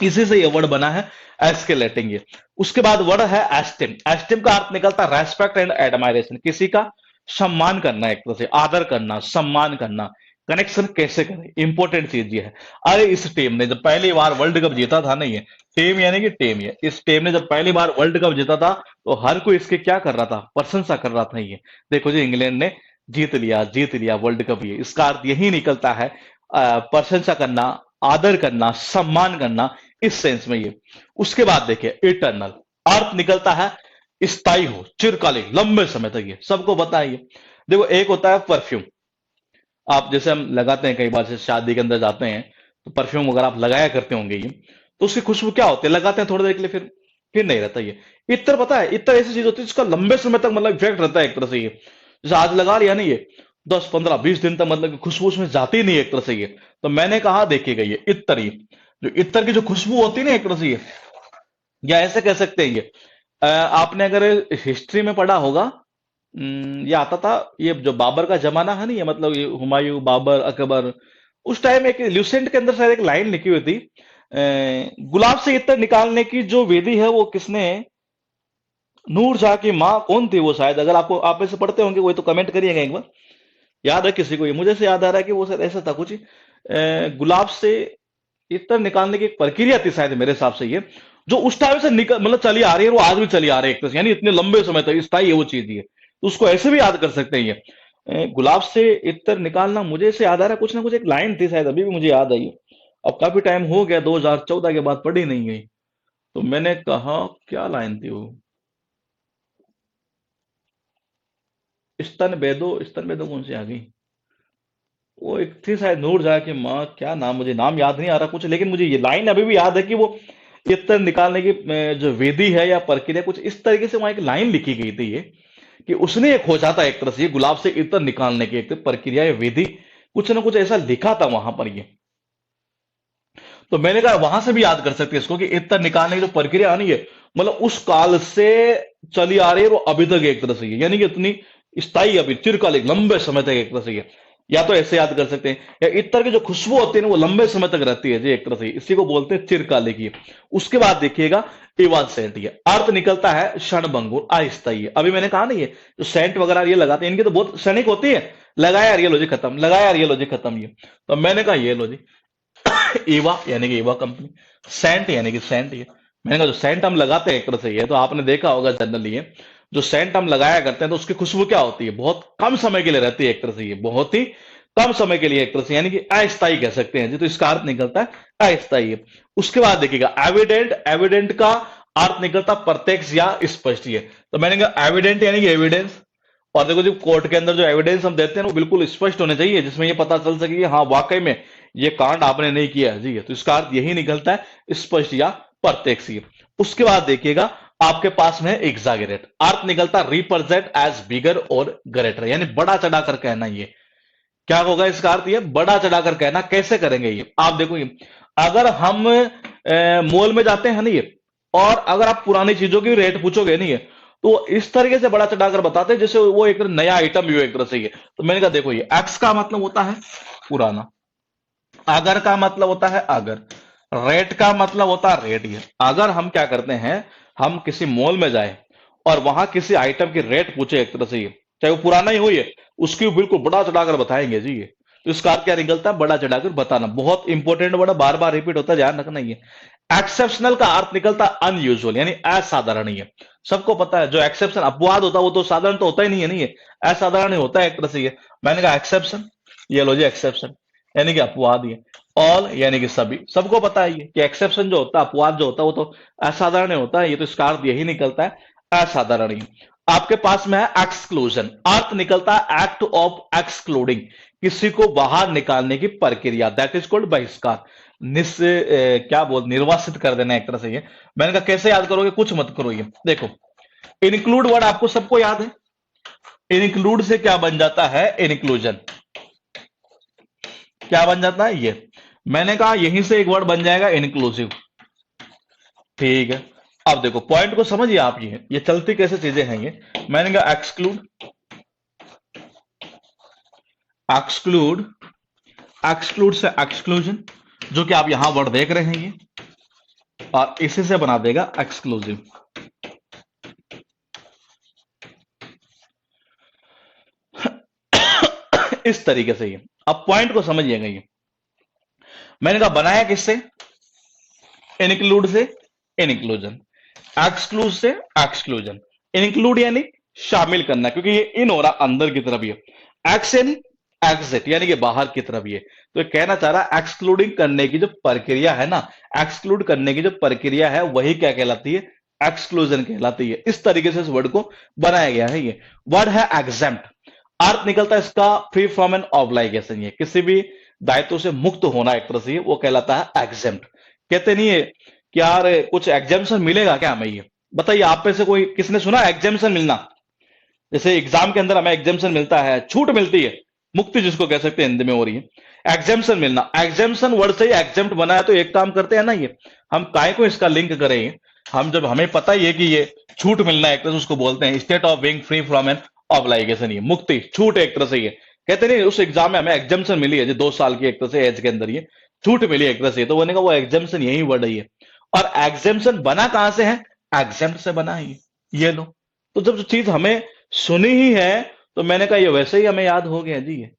इसी से ये वर्ड बना है एस्केलेटिंग ये। उसके बाद वर्ड है एस्टिम, एस्टिम का अर्थ निकलता है रेस्पेक्ट एंड एडमायरेशन, किसी का सम्मान करना, एक तरह से आदर करना, सम्मान करना। कनेक्शन कैसे करें, इंपॉर्टेंट चीज ये है। अरे इस टीम ने जब पहली बार वर्ल्ड कप जीता था ना, ये टीम यानी कि टीम, ये इस टीम ने जब पहली बार वर्ल्ड कप जीता था तो हर कोई इसके क्या कर रहा था, प्रशंसा कर रहा था ये। देखो जी इंग्लैंड ने जीत लिया वर्ल्ड कप, ये इसका अर्थ यही निकलता है प्रशंसा करना, आदर करना, सम्मान करना, इस सेंस में ये। उसके बाद देखिए इटर्नल, अर्थ निकलता है स्थायी हो, चिरकालिक, लंबे समय तक, ये सबको पता है ये। देखो एक होता है परफ्यूम, आप जैसे हम लगाते हैं कई बार से शादी के अंदर जाते हैं तो परफ्यूम वगैरह आप लगाया करते होंगे ये, तो उसकी खुशबू क्या होती है, लगाते हैं थोड़ी देर के लिए फिर नहीं रहता ये। इत्र पता है, इत्र ऐसी चीज होती है जिसका लंबे समय तक मतलब इफेक्ट रहता है एक तरह से ये। जैसे आज लगा लिया ना ये 10 15 20 दिन तक मतलब कि खुशबू उसमें जाती नहीं एक तरह से ये। तो मैंने कहा देखिएगा ये इत्र, ये जो इत्र की जो खुशबू होती है ना एक तरह से ये, या ऐसे कह सकते हैं ये आपने अगर हिस्ट्री में पढ़ा होगा, ये आता था, ये जो बाबर का जमाना है ना ये, मतलब ये हुमायूं, बाबर, अकबर, उस टाइम एक ल्यूसेंट के अंदर शायद एक लाइन लिखी हुई थी, गुलाब से इत्र निकालने की जो विधि है वो किसने, नूर जहां की माँ कौन थी वो, शायद अगर आपको आप ऐसे पढ़ते होंगे वही तो कमेंट करिएगा एक बार, याद है किसी को ये, मुझे से याद आ रहा है कि वो शायद ऐसा था कुछ गुलाब से इत्र निकालने की एक प्रक्रिया थी शायद मेरे हिसाब से ये, जो उस टाइम से निकल मतलब चली आ रही है, वो आज भी चली आ रही है एक तरह से, यानी इतने लंबे समय तक स्थायी है वो चीज ये। तो उसको ऐसे भी याद कर सकते हैं ये, गुलाब से इत्र निकालना, मुझे से याद आ रहा है कुछ ना कुछ एक लाइन थी शायद, अभी भी मुझे याद आई है। अब काफी टाइम हो गया, 2014 के बाद पढ़ी नहीं गई, तो मैंने कहा क्या लाइन थी वो, स्तन बेदो कौन सी आ गई? वो एक थी शायद नूर जहाँ की माँ, क्या नाम, मुझे नाम याद नहीं आ रहा कुछ, लेकिन मुझे ये लाइन अभी भी याद है कि वो इत्र निकालने की जो विधि है या प्रक्रिया, कुछ इस तरीके से वहां एक लाइन लिखी गई थी ये, कि उसने ये खोजा था एक तरह से, ये गुलाब से इत्र निकालने की एक प्रक्रिया या विधि, कुछ ना कुछ ऐसा लिखा था वहां पर ये। तो मैंने कहा वहां से भी याद कर सकते हैं इसको, कि इत्र निकालने की जो प्रक्रिया है ना ये, मतलब उस काल से चली आ रही है, वो अभी तक एक तरह से ये, यानी कि इतनी स्थायी, अभी चिरकालिक लंबे समय तक एक तरह से ये। या तो ऐसे याद कर सकते हैं, या इत्र की जो खुशबू होती है ना वो लंबे समय तक रहती है जी एक तरह से, इसी को बोलते हैं चिरकालिक ये। उसके बाद देखिएगा इवान सेंट, ये अर्थ निकलता है क्षणभंगुर अस्थायी। अभी मैंने कहा ना ये जो सेंट वगैरह ये लगाते हैं, इनकी तो बहुत क्षणिक होती है, लगाया यार ये लो जी खत्म, लगाया यार ये लो जी खत्म ये। तो मैंने कहा ये लो जी ईवा यानी कि ईवा कंपनी, सेंट यानी कि सेंट ये। मैंने कहा जो सेंट हम लगाते हैं एक तरह से ये, तो आपने देखा होगा जनरली ये जो सेंट हम लगाया करते हैं तो उसकी खुशबू क्या होती है, बहुत कम समय के लिए रहती है एक तरह से, ये बहुत ही कम समय के लिए एक तरह से, यानी कि अस्थायी कह सकते हैं जी। तो इसका अर्थ निकलता है अस्थायी। उसके बाद देखिएगा एविडेंट, एविडेंट का अर्थ निकलता प्रत्यक्ष या स्पष्ट ये। तो मैंने कहा एविडेंट यानी कि एविडेंस, और देखो जी कोर्ट के अंदर जो एविडेंस हम देते हैं वो बिल्कुल स्पष्ट होने चाहिए, जिसमें ये पता चल सके कि हाँ वाकई में ये कांड आपने नहीं किया है जी। तो इसका अर्थ यही निकलता है स्पष्ट या प्रत्यक्ष। उसके बाद देखिएगा आपके पास में एग्जागरेट, अर्थ निकलता रिप्रेजेंट एज बिगर और ग्रेटर, यानी बड़ा चढ़ाकर कहना। ये क्या होगा इसका अर्थ, ये बड़ा चढ़ाकर कहना। कैसे करेंगे ये आप देखो, ये अगर हम मॉल में जाते हैं ना ये, और अगर आप पुरानी चीजों की रेट पूछोगे नहीं है, तो इस तरीके से बड़ा चढ़ाकर बताते हैं जैसे वो एक नया आइटम भी हो एक तरह से ये। तो मैंने कहा देखो ये एक्स का मतलब होता है पुराना, अगर का मतलब होता है अगर, रेट का मतलब होता है रेट। ये अगर हम क्या करते हैं, हम किसी मॉल में जाए और वहां किसी आइटम की रेट पूछे एक तरह से ये, चाहे वो पुराना ही हो ये, उसकी बिल्कुल बड़ा चढ़ाकर बताएंगे जी ये। तो इसका अर्थ क्या निकलता है, बड़ा चढ़ाकर बताना। बहुत इंपॉर्टेंट वर्ड, बार बार रिपीट होता है, ध्यान रखना। ये एक्सेप्शनल का अर्थ निकलता है अनयूजुअल, यानी असाधारण। ये सबको पता है जो एक्सेप्शन अपवाद होता है वो तो साधारण तो होता ही नहीं है, नहीं है असाधारण ही होता है एक तरह से ये। मैंने कहा एक्सेप्शन, ये लो जी एक्सेप्शन यानी कि अपवाद। ये ऑल यानी कि सभी, सबको पता है ये कि एक्सेप्शन जो होता है, अपवाद जो होता है वो तो असाधारण होता है ये। तो इसका अर्थ यही निकलता है असाधारण ही। आपके पास में है एक्सक्लूजन, अर्थ निकलता है एक्ट ऑफ एक्सक्लूडिंग, किसी को बाहर निकालने की प्रक्रिया, दैट इज कॉल्ड बहिष्कार। क्या बोल, निर्वासित कर देना एक तरह से ये। मैंने कहा कैसे याद करोगे, कुछ मत करो। ये देखो इंक्लूड वर्ड आपको सबको याद है, इंक्लूड से क्या बन जाता है इंक्लूजन, क्या बन जाता है ये। मैंने कहा यहीं से एक वर्ड बन जाएगा इंक्लूसिव, ठीक है। अब देखो पॉइंट को समझिए आप, ये चलती कैसे चीजें हैं ये। मैंने कहा एक्सक्लूड, एक्सक्लूड, एक्सक्लूड से एक्सक्लूजन, जो कि आप यहां वर्ड देख रहे हैं ये, और इसी से बना देगा एक्सक्लूसिव। इस तरीके से ये, अब पॉइंट को समझिएगा ये। मैंने कहा बनाया किससे, इंक्लूड से इंक्लूजन, एक्सक्लूड से एक्सक्लूजन। इंक्लूड यानी शामिल करना, क्योंकि ये इन हो रहा अंदर की तरफ, ये एक्स यानी एग्जिट यानी कि बाहर की तरफ ये। तो ये कहना चाह रहा है एक्सक्लूडिंग करने की जो प्रक्रिया है ना, एक्सक्लूड करने की जो प्रक्रिया है वही क्या कहलाती है, एक्सक्लूजन कहलाती है। इस तरीके से इस वर्ड को बनाया गया है। ये वर्ड है एग्जेम्प्ट, अर्थ निकलता है इसका फ्री फ्रॉम एन ऑब्लाइगेशन, ये किसी भी दायित्व से मुक्त होना एक तरह से, वो कहलाता है एग्जेम्प्ट। कहते नहीं है कि यार कुछ एग्जामेशन मिलेगा क्या हमें, ये बताइए आप में से कोई किसने सुना एग्जामेशन मिलना। जैसे एग्जाम के अंदर हमें एग्जामेशन मिलता है, छूट मिलती है, मुक्ति जिसको कह सकते हैं हिंदी में हो रही है। एग्जामेशन मिलना, एग्जामेशन वर्ड से ही एग्जेम्प्ट बना है। तो एक काम करते हैं ना, ये हम काय को इसका लिंक करेंगे, हम जब हमें पता ही है कि ये छूट मिलना एक तरह से उसको बोलते हैं state of being free from an obligation, ये मुक्ति छूट एक तरह से। ये कहते नहीं उस एग्जाम में हमें एग्जामेशन मिली है जो 2 साल की एक तरह से एज के अंदर ये छूट मिली एक तरह से, तो बोलने का वो एग्जामेशन यही वर्ड है ये। और एग्जामेशन बना कहां से है, एग्जेम्प्ट से बना है ये लो। तो जब जो चीज हमें सुनी ही है, तो मैंने कहा ये वैसे ही हमें याद हो गया जी, ये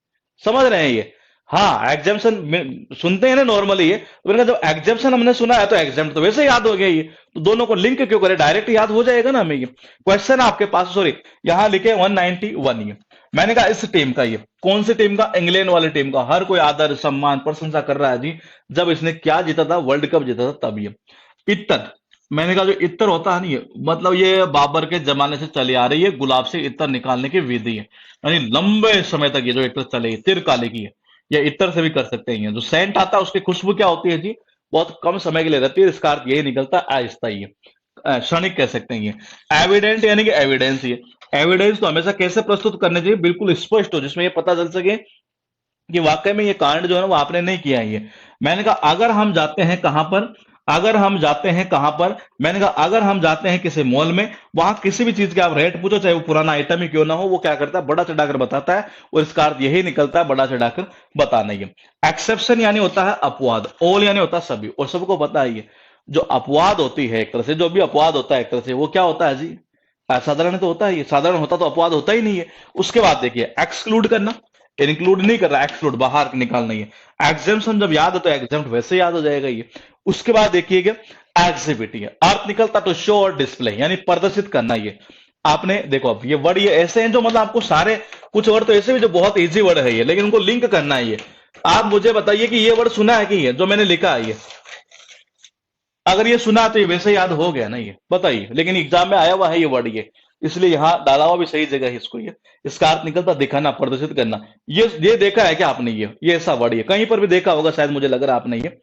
समझ रहे हैं ये। हाँ एग्जामेशन सुनते हैं ना नॉर्मली ये, तो मैंने कहा जब एग्जामेशन हमने सुना है तो एग्जाम तो वैसे याद हो गया ये। तो दोनों को लिंक क्यों करें, डायरेक्ट याद हो जाएगा ना हमें ये। क्वेश्चन आपके पास, सॉरी यहां लिखे 191 ये। मैंने कहा इस टीम का, ये कौन सी टीम का, इंग्लैंड वाली टीम का, हर कोई आदर सम्मान प्रशंसा कर रहा है जी। जब इसने क्या जीता था, वर्ल्ड कप जीता था तब ये। इटन मैंने कहा जो इत्र होता है नहीं, मतलब ये बाबर के जमाने से चली आ रही है, गुलाब से इत्र निकालने की विधि है। यानी लंबे समय तक ये जो इत्र चले, चिरकालिक की है। ये इत्र से भी कर सकते हैं। जो सेंट आता है उसकी खुशबू क्या होती है जी, बहुत कम समय के लिए रहती है। इसका अर्थ यही निकलता है अस्थायी है, क्षणिक कह सकते हैं। ये एविडेंट यानी कि एविडेंस, ये एविडेंस तो हमेशा कैसे प्रस्तुत करने चाहिए, बिल्कुल स्पष्ट हो, जिसमें ये पता चल सके कि वाकई में ये कांड जो है ना वो आपने नहीं किया है। ये मैंने कहा अगर हम जाते हैं कहां पर, अगर हम जाते हैं कहां पर, मैंने कहा अगर हम जाते हैं किसी मॉल में, वहां किसी भी चीज के आप रेट पूछो, चाहे वो पुराना आइटम ही क्यों ना हो, वो क्या करता है, बड़ा चढ़ाकर बताता है। और इसका अर्थ यही निकलता है, बड़ा चढ़ाकर बताना। ये एक्सेप्शन यानी होता है अपवाद, ऑल यानी होता है सभी, और सबको पता है ये जो अपवाद होती है एक तरह से, जो भी अपवाद होता है एक तरह से, वो क्या होता है जी, असाधारण तो होता है। ये साधारण होता तो अपवाद होता ही नहीं है। उसके बाद देखिए एक्सक्लूड करना, इंक्लूड नहीं कर रहा, एक्सक्लूड बाहर निकालना। है एग्जाम्शन जब याद हो तो एग्जाम्ट वैसे याद हो जाएगा ये। उसके बाद देखिएगा एग्जिबिट, है अर्थ निकलता तो शो और डिस्प्ले यानी प्रदर्शित करना। ये आपने देखो, अब ये वर्ड ये ऐसे हैं जो मतलब आपको सारे, कुछ वर्ड तो ऐसे भी जो बहुत इजी वर्ड है ये, लेकिन उनको लिंक करना है। ये आप मुझे बताइए कि ये वर्ड सुना है कि ये जो मैंने लिखा है, ये अगर ये सुना तो ये वैसे याद हो गया ना, ये बताइए। लेकिन एग्जाम में आया हुआ है ये वर्ड, ये इसलिए यहां डाला हुआ भी सही जगह है इसको। ये इसका अर्थ निकलता दिखाना, प्रदर्शित करना। ये देखा है क्या आपने, ये ऐसा वर्ड ये कहीं पर भी देखा होगा शायद, मुझे लग रहा है आपने ये।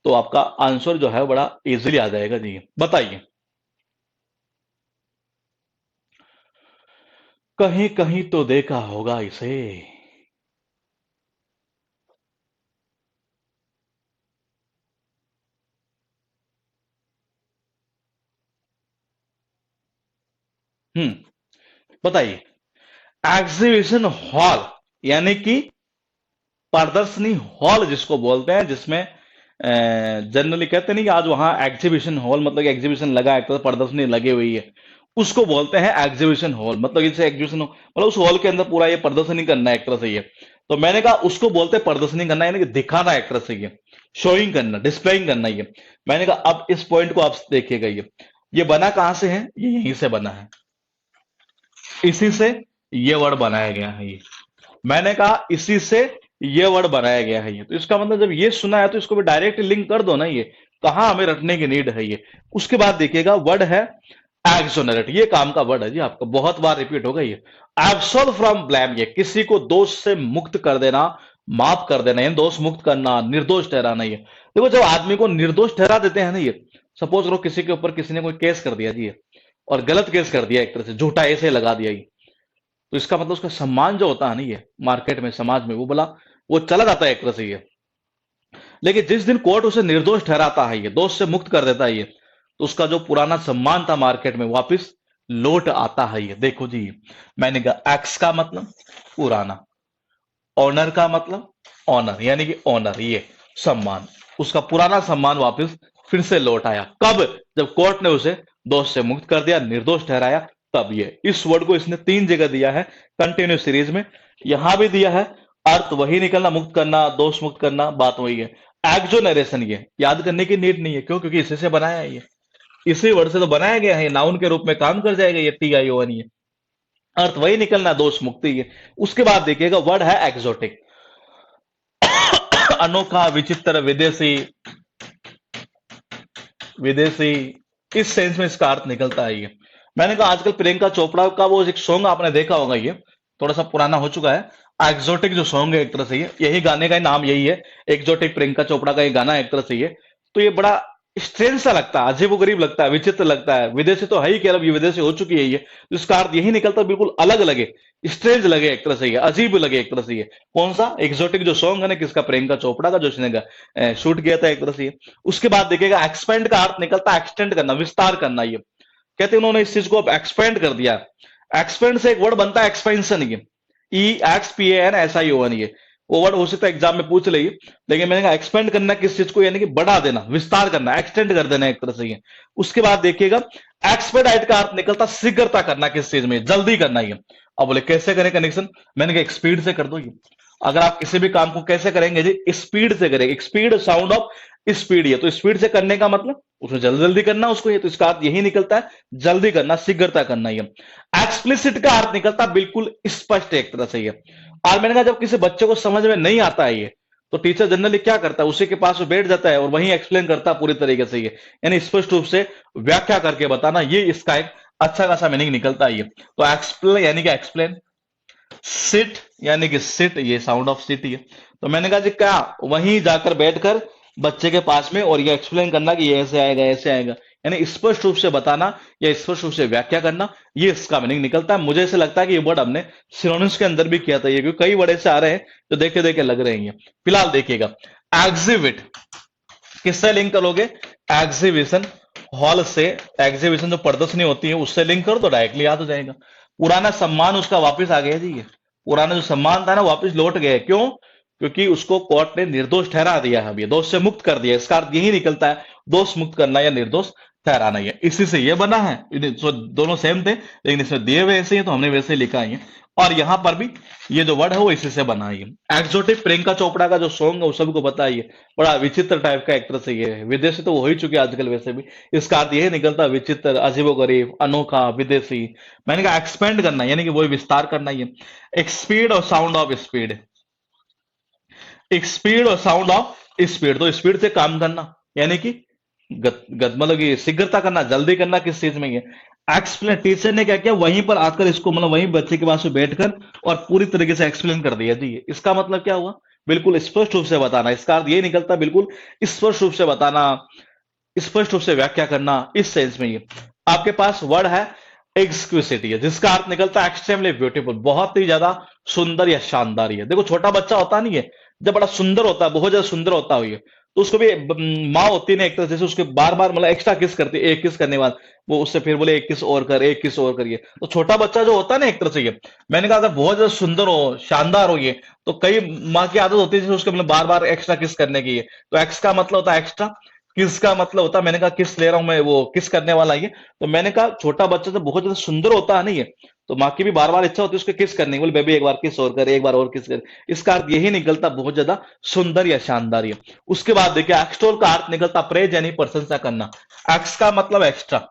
तो आपका आंसर जो है बड़ा इजीली आ जाएगा जी। बताइए, कहीं कहीं तो देखा होगा इसे। हम्म, बताइए। एग्जीबिशन हॉल यानी कि प्रदर्शनी हॉल जिसको बोलते हैं, जिसमें जनरली कहते नहीं कि आज वहां एग्जीबिशन हॉल, मतलब कि एग्जीबिशन लगा है, तो प्रदर्शनी लगी हुई है, उसको बोलते हैं एग्जीबिशन हॉल। मतलब इसे एग्जीबिशन मतलब उस हॉल के अंदर पूरा ये प्रदर्शनी करना है एक तरह से। ये तो मैंने कहा उसको बोलते हैं प्रदर्शनी करना, यानी कि दिखाना एक तरह से, ये शोइंग करना, डिस्प्लेइंग करना। ये मैंने कहा अब इस पॉइंट को आप देखिएगा। ये बना कहां से है, ये यहीं से बना है, इसी से ये वर्ड बनाया गया है। ये मैंने कहा इसी से ये वर्ड बनाया गया है। ये तो इसका मतलब जब ये सुना है तो इसको भी डायरेक्ट लिंक कर दो ना, ये कहां हमें रटने की नीड है। ये उसके बाद देखिएगा वर्ड है एक्सोनरेट, ये काम का वर्ड है जी, आपका बहुत बार रिपीट होगा। ये एब्सोल्व फ्रॉम ब्लेम, ये किसी को दोष से मुक्त कर देना, माफ कर देना, यानी दोष मुक्त करना, निर्दोष ठहराना। ये देखो जब आदमी को निर्दोष ठहरा देते हैं ना, ये सपोज करो किसी के ऊपर किसी ने कोई केस कर दिया जी, और गलत केस कर दिया, एक तरह से झूठा ऐसे लगा दिया, ये तो इसका मतलब उसका सम्मान जो होता है ना, ये मार्केट में, समाज में, वो बोला वो चला जाता है एक तरह से। ये लेकिन जिस दिन कोर्ट उसे निर्दोष ठहराता है, ये दोष से मुक्त कर देता है, ये तो उसका जो पुराना सम्मान था मार्केट में वापस लौट आता है। ये देखो जी, मैंने कहा एक्स का मतलब पुराना, ऑनर का मतलब ऑनर, यानी कि ऑनर, ये सम्मान, उसका पुराना सम्मान वापस फिर से लौट आया। कब, जब कोर्ट ने उसे दोष से मुक्त कर दिया, निर्दोष ठहराया, तब। ये इस वर्ड को इसने 3 जगह दिया है कंटिन्यू सीरीज में, यहां भी दिया है। अर्थ वही निकलना, मुक्त करना, दोष मुक्त करना, बात वही है। एक्सोनरेशन, ये याद करने की नीड नहीं है, क्यों, क्योंकि इसी से बनाया है। ये इसी वर्ड से तो बनाया गया है, नाउन के रूप में काम कर जाएगा ये TION। ये अर्थ वही निकलना, दोष मुक्ति। ये उसके बाद देखिएगा वर्ड है एक्सोटिक, अनोखा, विचित्र, विदेशी, विदेशी, इस सेंस में इसका अर्थ निकलता है। ये मैंने कहा आजकल प्रियंका चोपड़ा का वो एक सॉन्ग आपने देखा होगा, ये थोड़ा सा पुराना हो चुका है, एक्सोटिक जो सॉन्ग है एक तरह से, ये यही गाने का नाम यही है, एक्सोटिक, प्रियंका चोपड़ा का ये गाना है एक तरह से। ये तो ये बड़ा स्ट्रेंज सा लगता है, अजीब गरीब लगता है, विचित्र लगता है। विदेशी तो है ही, अब ये विदेशी हो चुकी है ये, तो इसका अर्थ यही निकलता है, बिल्कुल अलग लगे, स्ट्रेंज लगे एक तरह से, ये अजीब लगे एक तरह से। ये कौन सा एक्सोटिक जो सॉन्ग है ना, किसका, प्रियंका चोपड़ा का, जो इसने शूट किया था एक तरह से। ये उसके बाद देखिएगा एक्सपेंड का अर्थ निकलता है एक्सटेंड करना, विस्तार करना। ये कहते हैं उन्होंने इस चीज को अब एक्सपेंड कर दिया। एक्सपेंड से एक वर्ड बनता है एक्सपेंशन, ये EXPANSION। ये वो वर्ड हो सकता है एग्जाम में पूछ लेगी, लेकिन मैंने कहा एक्सपेंड करना किस चीज को, यानी कि बढ़ा देना, विस्तार करना, एक्सटेंड कर देना एक तरह से। ये उसके बाद देखिएगा एक्सपेडाइट का अर्थ निकलता शीघ्रता करना, किस चीज में, जल्दी करना। ये अब बोले कैसे करें कनेक्शन, मैंने कहा स्पीड से कर दो। ये अगर आप किसी भी काम को कैसे करेंगे जी, स्पीड से करेंगे, स्पीड, साउंड ऑफ स्पीड। ये तो स्पीड से करने का मतलब उसमें जल्दी जल्दी करना उसको, ये तो इसका अर्थ यही निकलता है, जल्दी करना, शीघ्रता करना। ये एक्सप्लिसिट का अर्थ निकलता बिल्कुल स्पष्ट एक तरह से। ये और मैंने कहा जब किसी बच्चे को समझ में नहीं आता है ये, तो टीचर जनरली क्या करता है, उसी के पास वो बैठ जाता है और वहीं एक्सप्लेन करता है पूरी तरीके से ये, यानी स्पष्ट रूप से व्याख्या करके बताना, ये इसका एक अच्छा खासा मीनिंग निकलता है ये। तो एक्सप्लेन यानी कि एक्सप्लेन, सिट यानी कि सिट, ये साउंड ऑफ सिट ये। तो मैंने कहा जी क्या, वहीं जाकर बैठकर बच्चे के पास में और ये एक्सप्लेन करना कि ये ऐसे आएगा ऐसे आएगा, यानी स्पष्ट रूप से बताना या स्पष्ट रूप से व्याख्या करना, ये इसका मीनिंग निकलता है। मुझे ऐसे लगता है कि ये वर्ड हमने सिनोनिम्स के अंदर भी किया था ये, क्योंकि कई वर्ड ऐसे आ रहे हैं जो देखे देखे लग रहे हैं। फिलहाल देखिएगा, एग्जिबिट किससे लिंक करोगे, एग्जीबिशन हॉल से, एग्जीबिशन जो प्रदर्शनी होती है उससे लिंक कर दो, डायरेक्टली याद हो जाएगा। पुराना सम्मान उसका वापस आ गया जी, ये पुराना जो सम्मान था ना वापस लौट गया। क्यों? क्योंकि उसको कोर्ट ने निर्दोष ठहरा दिया है, अभी दोष से मुक्त कर दिया। इसका अर्थ यही निकलता है, दोष मुक्त करना या निर्दोष ठहराना। है इसी से ये बना है, तो दोनों सेम थे लेकिन इसमें दिए हुए ऐसे ही तो हमने वैसे ही लिखा है। और यहां पर भी ये जो वर्ड है वो इसी से बना है। एक्सोटिक प्रियंका चोपड़ा का जो सॉन्ग है वो सबको पता है, ये बड़ा विचित्र टाइप का एक्टर से ये है, विदेशी तो वो हो ही चुके आजकल वैसे भी। इसका अर्थ यही निकलता विचित्र, अजीबोगरीब, अनोखा, विदेशी। मैंने कहा एक्सपेंड करना यानी कि वही विस्तार करना ही है। एक स्पीड और साउंड ऑफ स्पीड, एक स्पीड और साउंड ऑफ स्पीड, तो स्पीड से काम करना यानी कि मतलब कि शीघ्रता करना, जल्दी करना किस चीज में। ये एक्सप्लेन, टीचर ने क्या किया, वहीं पर आकर इसको मतलब वहीं बच्चे के पास में बैठकर और पूरी तरीके से एक्सप्लेन कर दिया जी। इसका मतलब क्या हुआ, बिल्कुल स्पष्ट रूप से बताना। इसका अर्थ ये निकलता बिल्कुल स्पष्ट रूप से बताना, स्पष्ट रूप से व्याख्या करना, इस सेंस में। ये आपके पास वर्ड है एक्सक्विसिटी है, जिसका अर्थ निकलता है एक्सट्रीमली ब्यूटीफुल, बहुत ही ज्यादा सुंदर या शानदार। है देखो छोटा बच्चा होता नहीं है, जब बड़ा सुंदर होता है, बहुत ज्यादा सुंदर होता है तो उसको भी माँ होती है ना एक तरह से, उसके बार बार मतलब एक्स्ट्रा किस करती है, एक किस करने के बाद वो उससे फिर बोले एक किस और कर, एक किस और करिए। तो छोटा बच्चा जो होता है ना एक तरह से, ये मैंने कहा अगर बहुत ज्यादा सुंदर हो, शानदार हो ये, तो कई माँ की आदत होती है जैसे उसके मतलब बार बार एक्स्ट्रा किस करने की। तो एक्स का मतलब होता है एक्स्ट्रा, किस का मतलब होता है, मैंने कहा किस ले रहा हूं मैं, वो किस करने वाला ये। तो मैंने कहा छोटा बच्चा तो बहुत ज्यादा सुंदर होता है नहीं है, तो माँ की भी बार बार इच्छा होती है उसके किस करने की, बोले बेबी एक बार किस और कर, एक बार और किस कर। इसका अर्थ यही निकलता बहुत ज्यादा सुंदर या शानदार है। उसके बाद देखिए एक्सटोल का अर्थ निकलता प्रेज यानी प्रशंसा करना। एक्स का मतलब एक्स्ट्रा,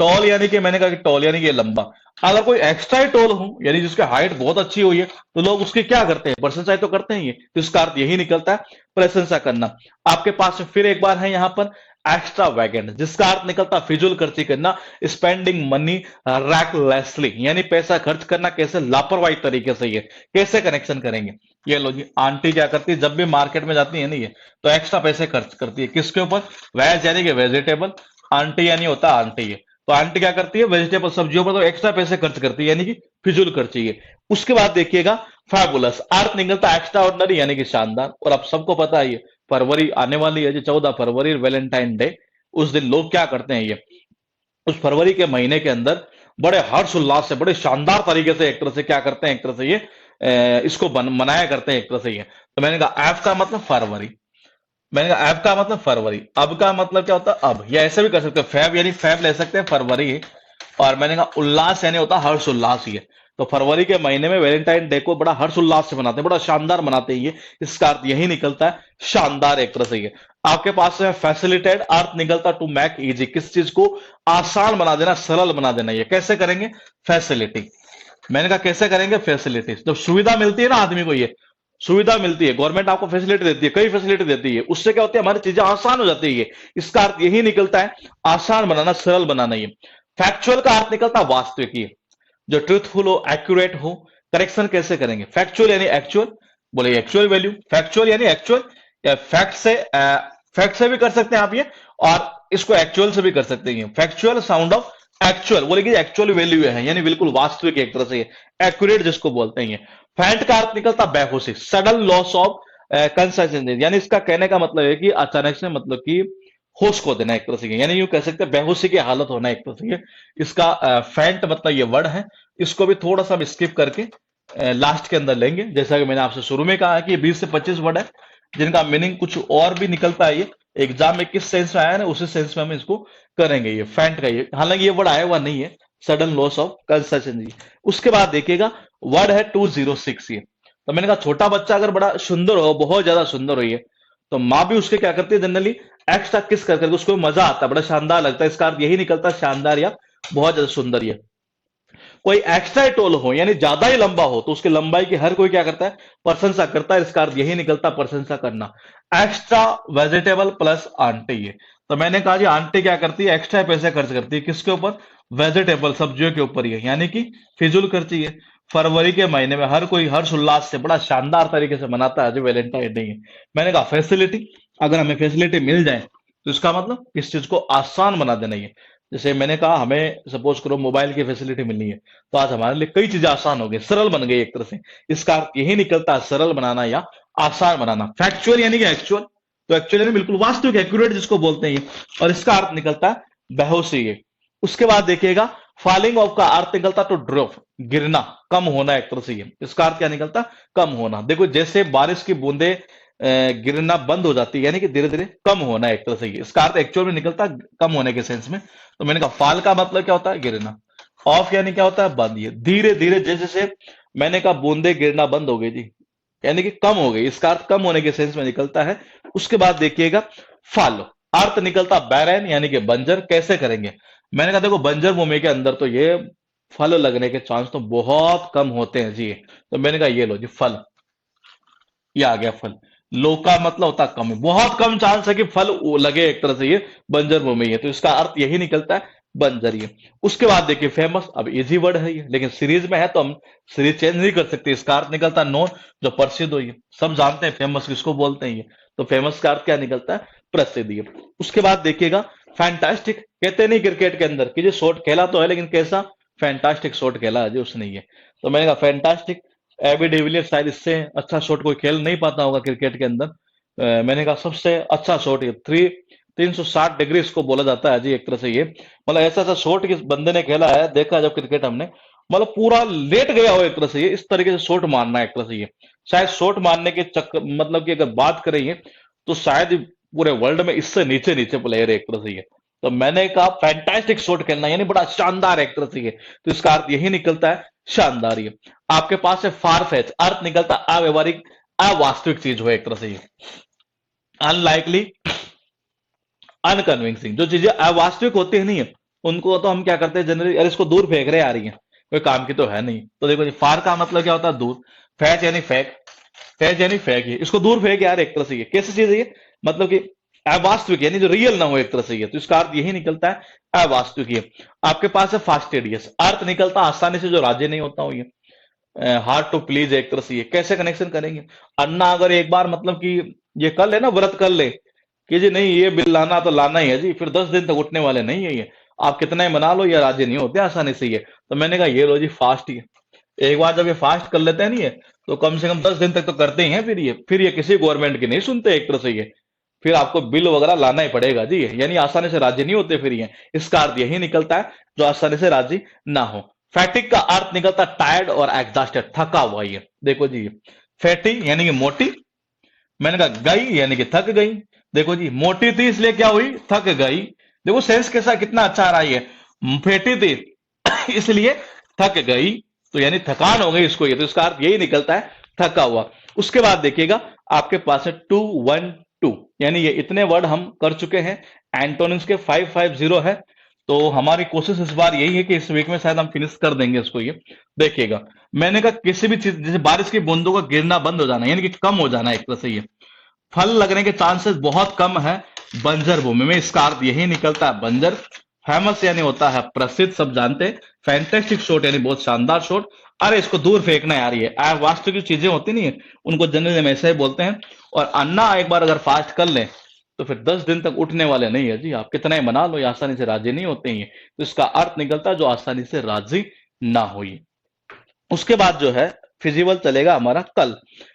टॉल यानी कि मैंने कहा कि टॉल यानी कि लंबा। अगर कोई एक्स्ट्रा ही टॉल हो यानी जिसकी हाइट बहुत अच्छी हुई है तो लोग उसकी क्या करते हैं, प्रशंसा तो करते हैं। ये तो इसका अर्थ यही निकलता है प्रशंसा करना। आपके पास फिर एक बार है यहां पर एक्स्ट्रा वैगेंट, जिसका अर्थ निकलता फिजूल खर्ची करना, स्पेंडिंग मनी रैकलेसली, यानी पैसा खर्च करना कैसे लापरवाही तरीके से। ये कैसे कनेक्शन करेंगे, ये लो जी, आंटी क्या करती है जब भी मार्केट में जाती है ना ये, तो एक्स्ट्रा पैसे खर्च करती है किसके ऊपर, वेज यानी कि वेजिटेबल, आंटी यानी होता है आंटी है, तो आंटी क्या करती है वेजिटेबल सब्जियों पर तो एक्स्ट्रा पैसे खर्च करती है यानी कि फिजूल खर्ची है। उसके बाद देखिएगा फैबुलस, अर्थ निकलता एक्स्ट्रा ऑर्डिनरी यानी कि शानदार। और अब सबको पता है ये फरवरी आने वाली है जी, 14 फरवरी वैलेंटाइन डे। उस दिन लोग क्या करते हैं, ये उस फरवरी के महीने के अंदर बड़े हर्ष उल्लास से, बड़े शानदार तरीके से एक तरह से क्या करते हैं, एक तरह से ये इसको मनाया करते हैं एक तरह से ये। तो मैंने कहा एफ का मतलब फरवरी, मैंने कहा एफ का मतलब फरवरी, अब का मतलब क्या होता है अब, या ऐसे भी कर सकते हैं फैब यानी फैब ले सकते हैं फरवरी। और मैंने कहा उल्लास यानी होता है हर्ष उल्लास ही है। तो फरवरी के महीने में वैलेंटाइन डे को बड़ा हर्ष उल्लास से मनाते हैं, बड़ा शानदार मनाते हैं ये। इसका अर्थ यही निकलता है शानदार एक तरह से ये। आपके पास है फैसिलिटेट, अर्थ निकलता टू मेक इजी, किस चीज को आसान बना देना, सरल बना देना। ये कैसे करेंगे, फैसिलिटी। मैंने कहा कैसे करेंगे, फैसिलिटी। जब सुविधा मिलती है ना आदमी को, ये सुविधा मिलती है, गवर्नमेंट आपको फैसिलिटी देती है, कई फैसिलिटी देती है, उससे क्या होती है हमारी चीजें आसान हो जाती है। इसका अर्थ यही निकलता है आसान बनाना, सरल बनाना। ये फैक्चुअल का अर्थ निकलता है वास्तविक, ये जो ट्रूथफुल हो, एक्यूरेट हो। करेक्शन कैसे करेंगे, फैक्चुअल यानी एक्चुअल, बोले एक्चुअल वैल्यू, फैक्चुअल यानी एक्चुअल, या फैक्ट से भी कर सकते हैं आप ये, और इसको एक्चुअल से भी कर सकते हैं। फैक्चुअल साउंड ऑफ एक्चुअल, बोले कि एक्चुअल वैल्यू है यानी बिल्कुल वास्तविक एक तरह से, एक्यूरेट जिसको बोलते हैं। फैंट का अर्थ निकलता बेहोशी, सडन लॉस ऑफ कंसंट्रेशन, यानी इसका कहने का मतलब है कि अचानक से मतलब कि होश को देना एक तरह से, यानी यूं कह सकते हैं बेहोशी की हालत होना एक तरह से। इसका फैंट मतलब ये वर्ड है, इसको भी थोड़ा सा स्किप करके लास्ट के अंदर लेंगे। जैसा कि मैंने आपसे शुरू में कहा कि 20 से 25 वर्ड है जिनका मीनिंग कुछ और भी निकलता है। ये एग्जाम में किस सेंस में आया ना उसी सेंस में हम इसको करेंगे। ये फैंट का ये, हालांकि ये वर्ड आया हुआ नहीं है, सडन लॉस ऑफ कंसंट्रेशन। उसके बाद देखिएगा वर्ड है 206 ये। तो मैंने कहा छोटा बच्चा अगर बड़ा सुंदर हो, बहुत ज्यादा सुंदर हो ये, तो माँ भी उसके क्या करती है जनरली एक्स्ट्रा किस कर करके, उसको मजा आता है, बड़ा शानदार लगता है। इसका अर्थ यही निकलता है शानदार या बहुत ज्यादा सुंदर। ये कोई एक्स्ट्रा टोल हो यानी ज्यादा ही लंबा हो तो उसकी लंबाई की हर कोई क्या करता है, प्रशंसा करता है। इसका अर्थ यही निकलता है प्रशंसा करना। एक्स्ट्रा वेजिटेबल प्लस आंटी है। तो मैंने कहा जी आंटी क्या करती है, एक्स्ट्रा पैसे खर्च करती है किसके ऊपर, वेजिटेबल सब्जियों के ऊपर ही है, यानी कि फिजूल खर्ची है। फरवरी के महीने में हर कोई हर्ष उल्लास से बड़ा शानदार तरीके से मनाता है जो वैलेंटाइन डे है। मैंने कहा फैसिलिटी, अगर हमें फैसिलिटी मिल जाए तो इसका मतलब इस चीज को आसान बना देना ही है। जैसे मैंने कहा हमें सपोज करो मोबाइल की फैसिलिटी मिलनी है तो आज हमारे लिए कई चीजें आसान हो गई, सरल बन गई एक तरह से। इसका अर्थ यही निकलता है सरल बनाना या आसान बनाना। फैक्चुअल यानी कि एक्चुअल, तो एक्चुअल यानी बिल्कुल वास्तविक, एक्यूरेट जिसको बोलते हैं ये। और इसका अर्थ निकलता है बेहोशी है। उसके बाद देखिएगा फॉलिंग ऑफ का अर्थ निकलता तो ड्रॉप, गिरना, कम होना एक तरह से ये। इसका अर्थ क्या निकलता, कम होना। देखो जैसे बारिश की बूंदे गिरना बंद हो जाती है यानी कि धीरे धीरे कम होना एक तरह से ये। इसका अर्थ एक्चुअल में निकलता कम होने के सेंस में। तो मैंने कहा फॉल का मतलब क्या होता है, गिरना। ऑफ यानी क्या होता है, बंद। ये धीरे धीरे जैसे जैसे मैंने कहा बूंदे गिरना बंद हो गई जी, यानी कि कम हो गई। इसका अर्थ कम होने के सेंस में निकलता है। उसके बाद देखिएगा फॉलो, अर्थ निकलता बैरन यानी कि बंजर। कैसे करेंगे, मैंने कहा देखो बंजर भूमि के अंदर तो ये फल लगने के चांस तो बहुत कम होते हैं जी। तो मैंने कहा ये लो जी फल, ये आ गया फल। लो का मतलब होता है कम है, बहुत कम चांस है कि फल लगे एक तरह से ये बंजर भूमि है। तो इसका अर्थ यही निकलता है बंजर ये। उसके बाद देखिए फेमस, अब इजी वर्ड है ये लेकिन सीरीज में है तो हम सीरीज चेंज नहीं कर सकते। इसका अर्थ निकलता है नोन, जो प्रसिद्ध हो। ये सब जानते हैं फेमस किसको बोलते हैं ये। तो फेमस का अर्थ क्या निकलता है, प्रसिद्ध ये। उसके बाद देखिएगा फैंटास्टिक, कहते नहीं क्रिकेट के अंदर कि जो शॉट खेला तो है लेकिन कैसा, फैंटास्टिक शॉट खेला है जी उसने ये। तो मैंने कहा फैंटास्टिक। एबी डिविलियर्स शायद इससे अच्छा शॉट कोई खेल नहीं पाता होगा क्रिकेट के अंदर। मैंने कहा सबसे अच्छा शॉट ये 360 डिग्री इसको बोला जाता है जी एक तरह से ये। मतलब ऐसा ऐसा शॉट किस बंदे ने खेला है, देखा जब क्रिकेट हमने, मतलब पूरा लेट गया हो एक तरह से ये। इस तरीके से शॉट मारना है एक तरह से ये। शायद शॉट मारने के चक्कर मतलब कि अगर बात करेंगे तो शायद पूरे वर्ल्ड में इससे नीचे नीचे प्लेयर है एक तरह से ये। तो मैंने कहा फैंटास्टिक शॉट खेलना यानी बड़ा शानदार एक तरह से ये। तो इसका अर्थ यही निकलता है शानदार ये। आपके पास है फारफेच, अर्थ निकलता अव्यवहारिक, अवास्तविक चीज हो एक तरह से ये। अनलाइकली, अनकन्विंसिंग, जो चीजें अवास्तविक होती है नहीं है उनको तो हम क्या करते हैं जनरली, अरे इसको दूर फेंक रहे आ रही है, कोई काम की तो है नहीं। तो देखो जी फार का मतलब क्या होता है दूर, फैच यानी फेंक, फैच यानी फेंक, ये इसको दूर फेंक यार एक तरह से ये। कैसी चीज है ये, मतलब कि अवास्तविक यानी जो रियल ना हो एक तरह से ये। तो इसका अर्थ यही निकलता है अवास्तविक ये। आपके पास है फास्टिडियस, अर्थ निकलता आसानी से जो राजी नहीं होता हो ये। हार्ड टू प्लीज एक तरह से ये। कैसे कनेक्शन करेंगे, अन्ना अगर एक बार मतलब कि ये कर ले ना, व्रत कर ले कि जी नहीं ये बिल लाना तो लाना ही है जी, फिर 10 दिन तक उठने वाले नहीं है ये, आप कितना ही मना लो ये राजी नहीं होते आसानी से ये। तो मैंने कहा ये लो जी फास्ट ही है। एक बार जब ये फास्ट कर लेते हैं नहीं है तो कम से कम 10 दिन तक तो करते ही हैं। फिर ये किसी गवर्नमेंट की नहीं सुनते एक तरह से ये। फिर आपको बिल वगैरह लाना ही पड़ेगा जी, यानी आसानी से राजी नहीं होते फिर ये। इसका अर्थ यही निकलता है जो आसानी से राजी ना हो। फैटिक का अर्थ निकलता टायर्ड और एग्जॉस्टेड, थका हुआ ये। देखो जी फैटी यानी कि मोटी, मैंने कहा गई यानी कि थक गई। देखो जी मोटी थी इसलिए क्या हुई, थक गई। देखो सेंस कैसा कितना अच्छा आ रहा है ये। फेटी थी इसलिए थक गई, तो यानी थकान हो गई इसको ये। तो इसका अर्थ यही निकलता है थका हुआ। उसके बाद देखिएगा आपके पास है 212, यानी ये इतने वर्ड हम कर चुके हैं। एंटोनिम्स के 550 है। तो हमारी कोशिश इस बार यही है कि इस वीक में शायद हम फिनिश कर देंगे इसको ये। देखिएगा मैंने कहा किसी भी चीज जैसे बारिश की बूंदों का गिरना बंद हो जाना यानी कि कम हो जाना एक तरह से ये। फल लगने के चांसेस बहुत कम है बंजर भूमि में, इसका अर्थ यही निकलता है बंजर। फेमस यानी होता है प्रसिद्ध, सब जानते हैं। फैंटेस्टिक शॉट यानी बहुत शानदार शॉट। अरे इसको दूर फेंकना यार ये वास्तविक चीजें होती नहीं है उनको जनरली हम ऐसे ही बोलते हैं। और अन्ना एक बार अगर फास्ट कर ले तो फिर 10 दिन तक उठने वाले नहीं है जी, आप कितना ही मना लो ये आसानी से राजी नहीं होते हैं। तो इसका अर्थ निकलता है जो आसानी से राजी ना हो। उसके बाद जो है फिजिबल चलेगा हमारा कल,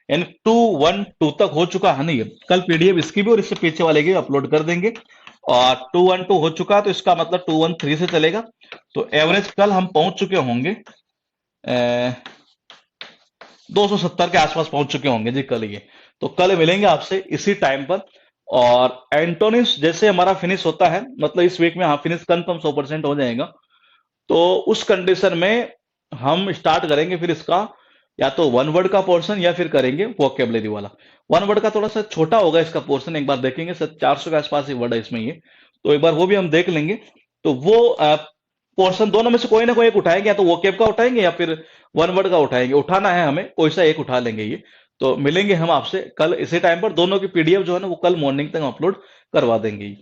यानी 212 तक हो चुका है नहीं, कल पीडीएफ इसकी भी और इससे पीछे वाले की अपलोड कर देंगे। और 212 हो चुका है तो इसका मतलब 213 से चलेगा। तो एवरेज कल हम पहुंच चुके होंगे 270 के आसपास पहुंच चुके होंगे जी कल ये। तो कल मिलेंगे आपसे इसी टाइम पर। और एंटोनिम्स जैसे हमारा फिनिश होता है, मतलब इस वीक में हाँ फिनिश कंफर्म 100% हो जाएगा। तो उस कंडीशन में हम स्टार्ट करेंगे फिर इसका या तो वन वर्ड का पोर्शन या फिर करेंगे वोकेबलरी वाला। वन वर्ड का थोड़ा सा छोटा होगा इसका पोर्शन, एक बार देखेंगे सर 400 के आसपास ही वर्ड है इसमें ये। तो एक बार वो भी हम देख लेंगे। तो वो पोर्शन दोनों में से कोई ना कोई एक उठाएंगे, या तो वो कैब का उठाएंगे या फिर वन वर्ड का उठाएंगे। उठाना है हमें, कोई सा एक उठा लेंगे ये। तो मिलेंगे हम आपसे कल इसी टाइम पर, दोनों की पीडीएफ जो है ना वो कल मॉर्निंग तक अपलोड करवा देंगे।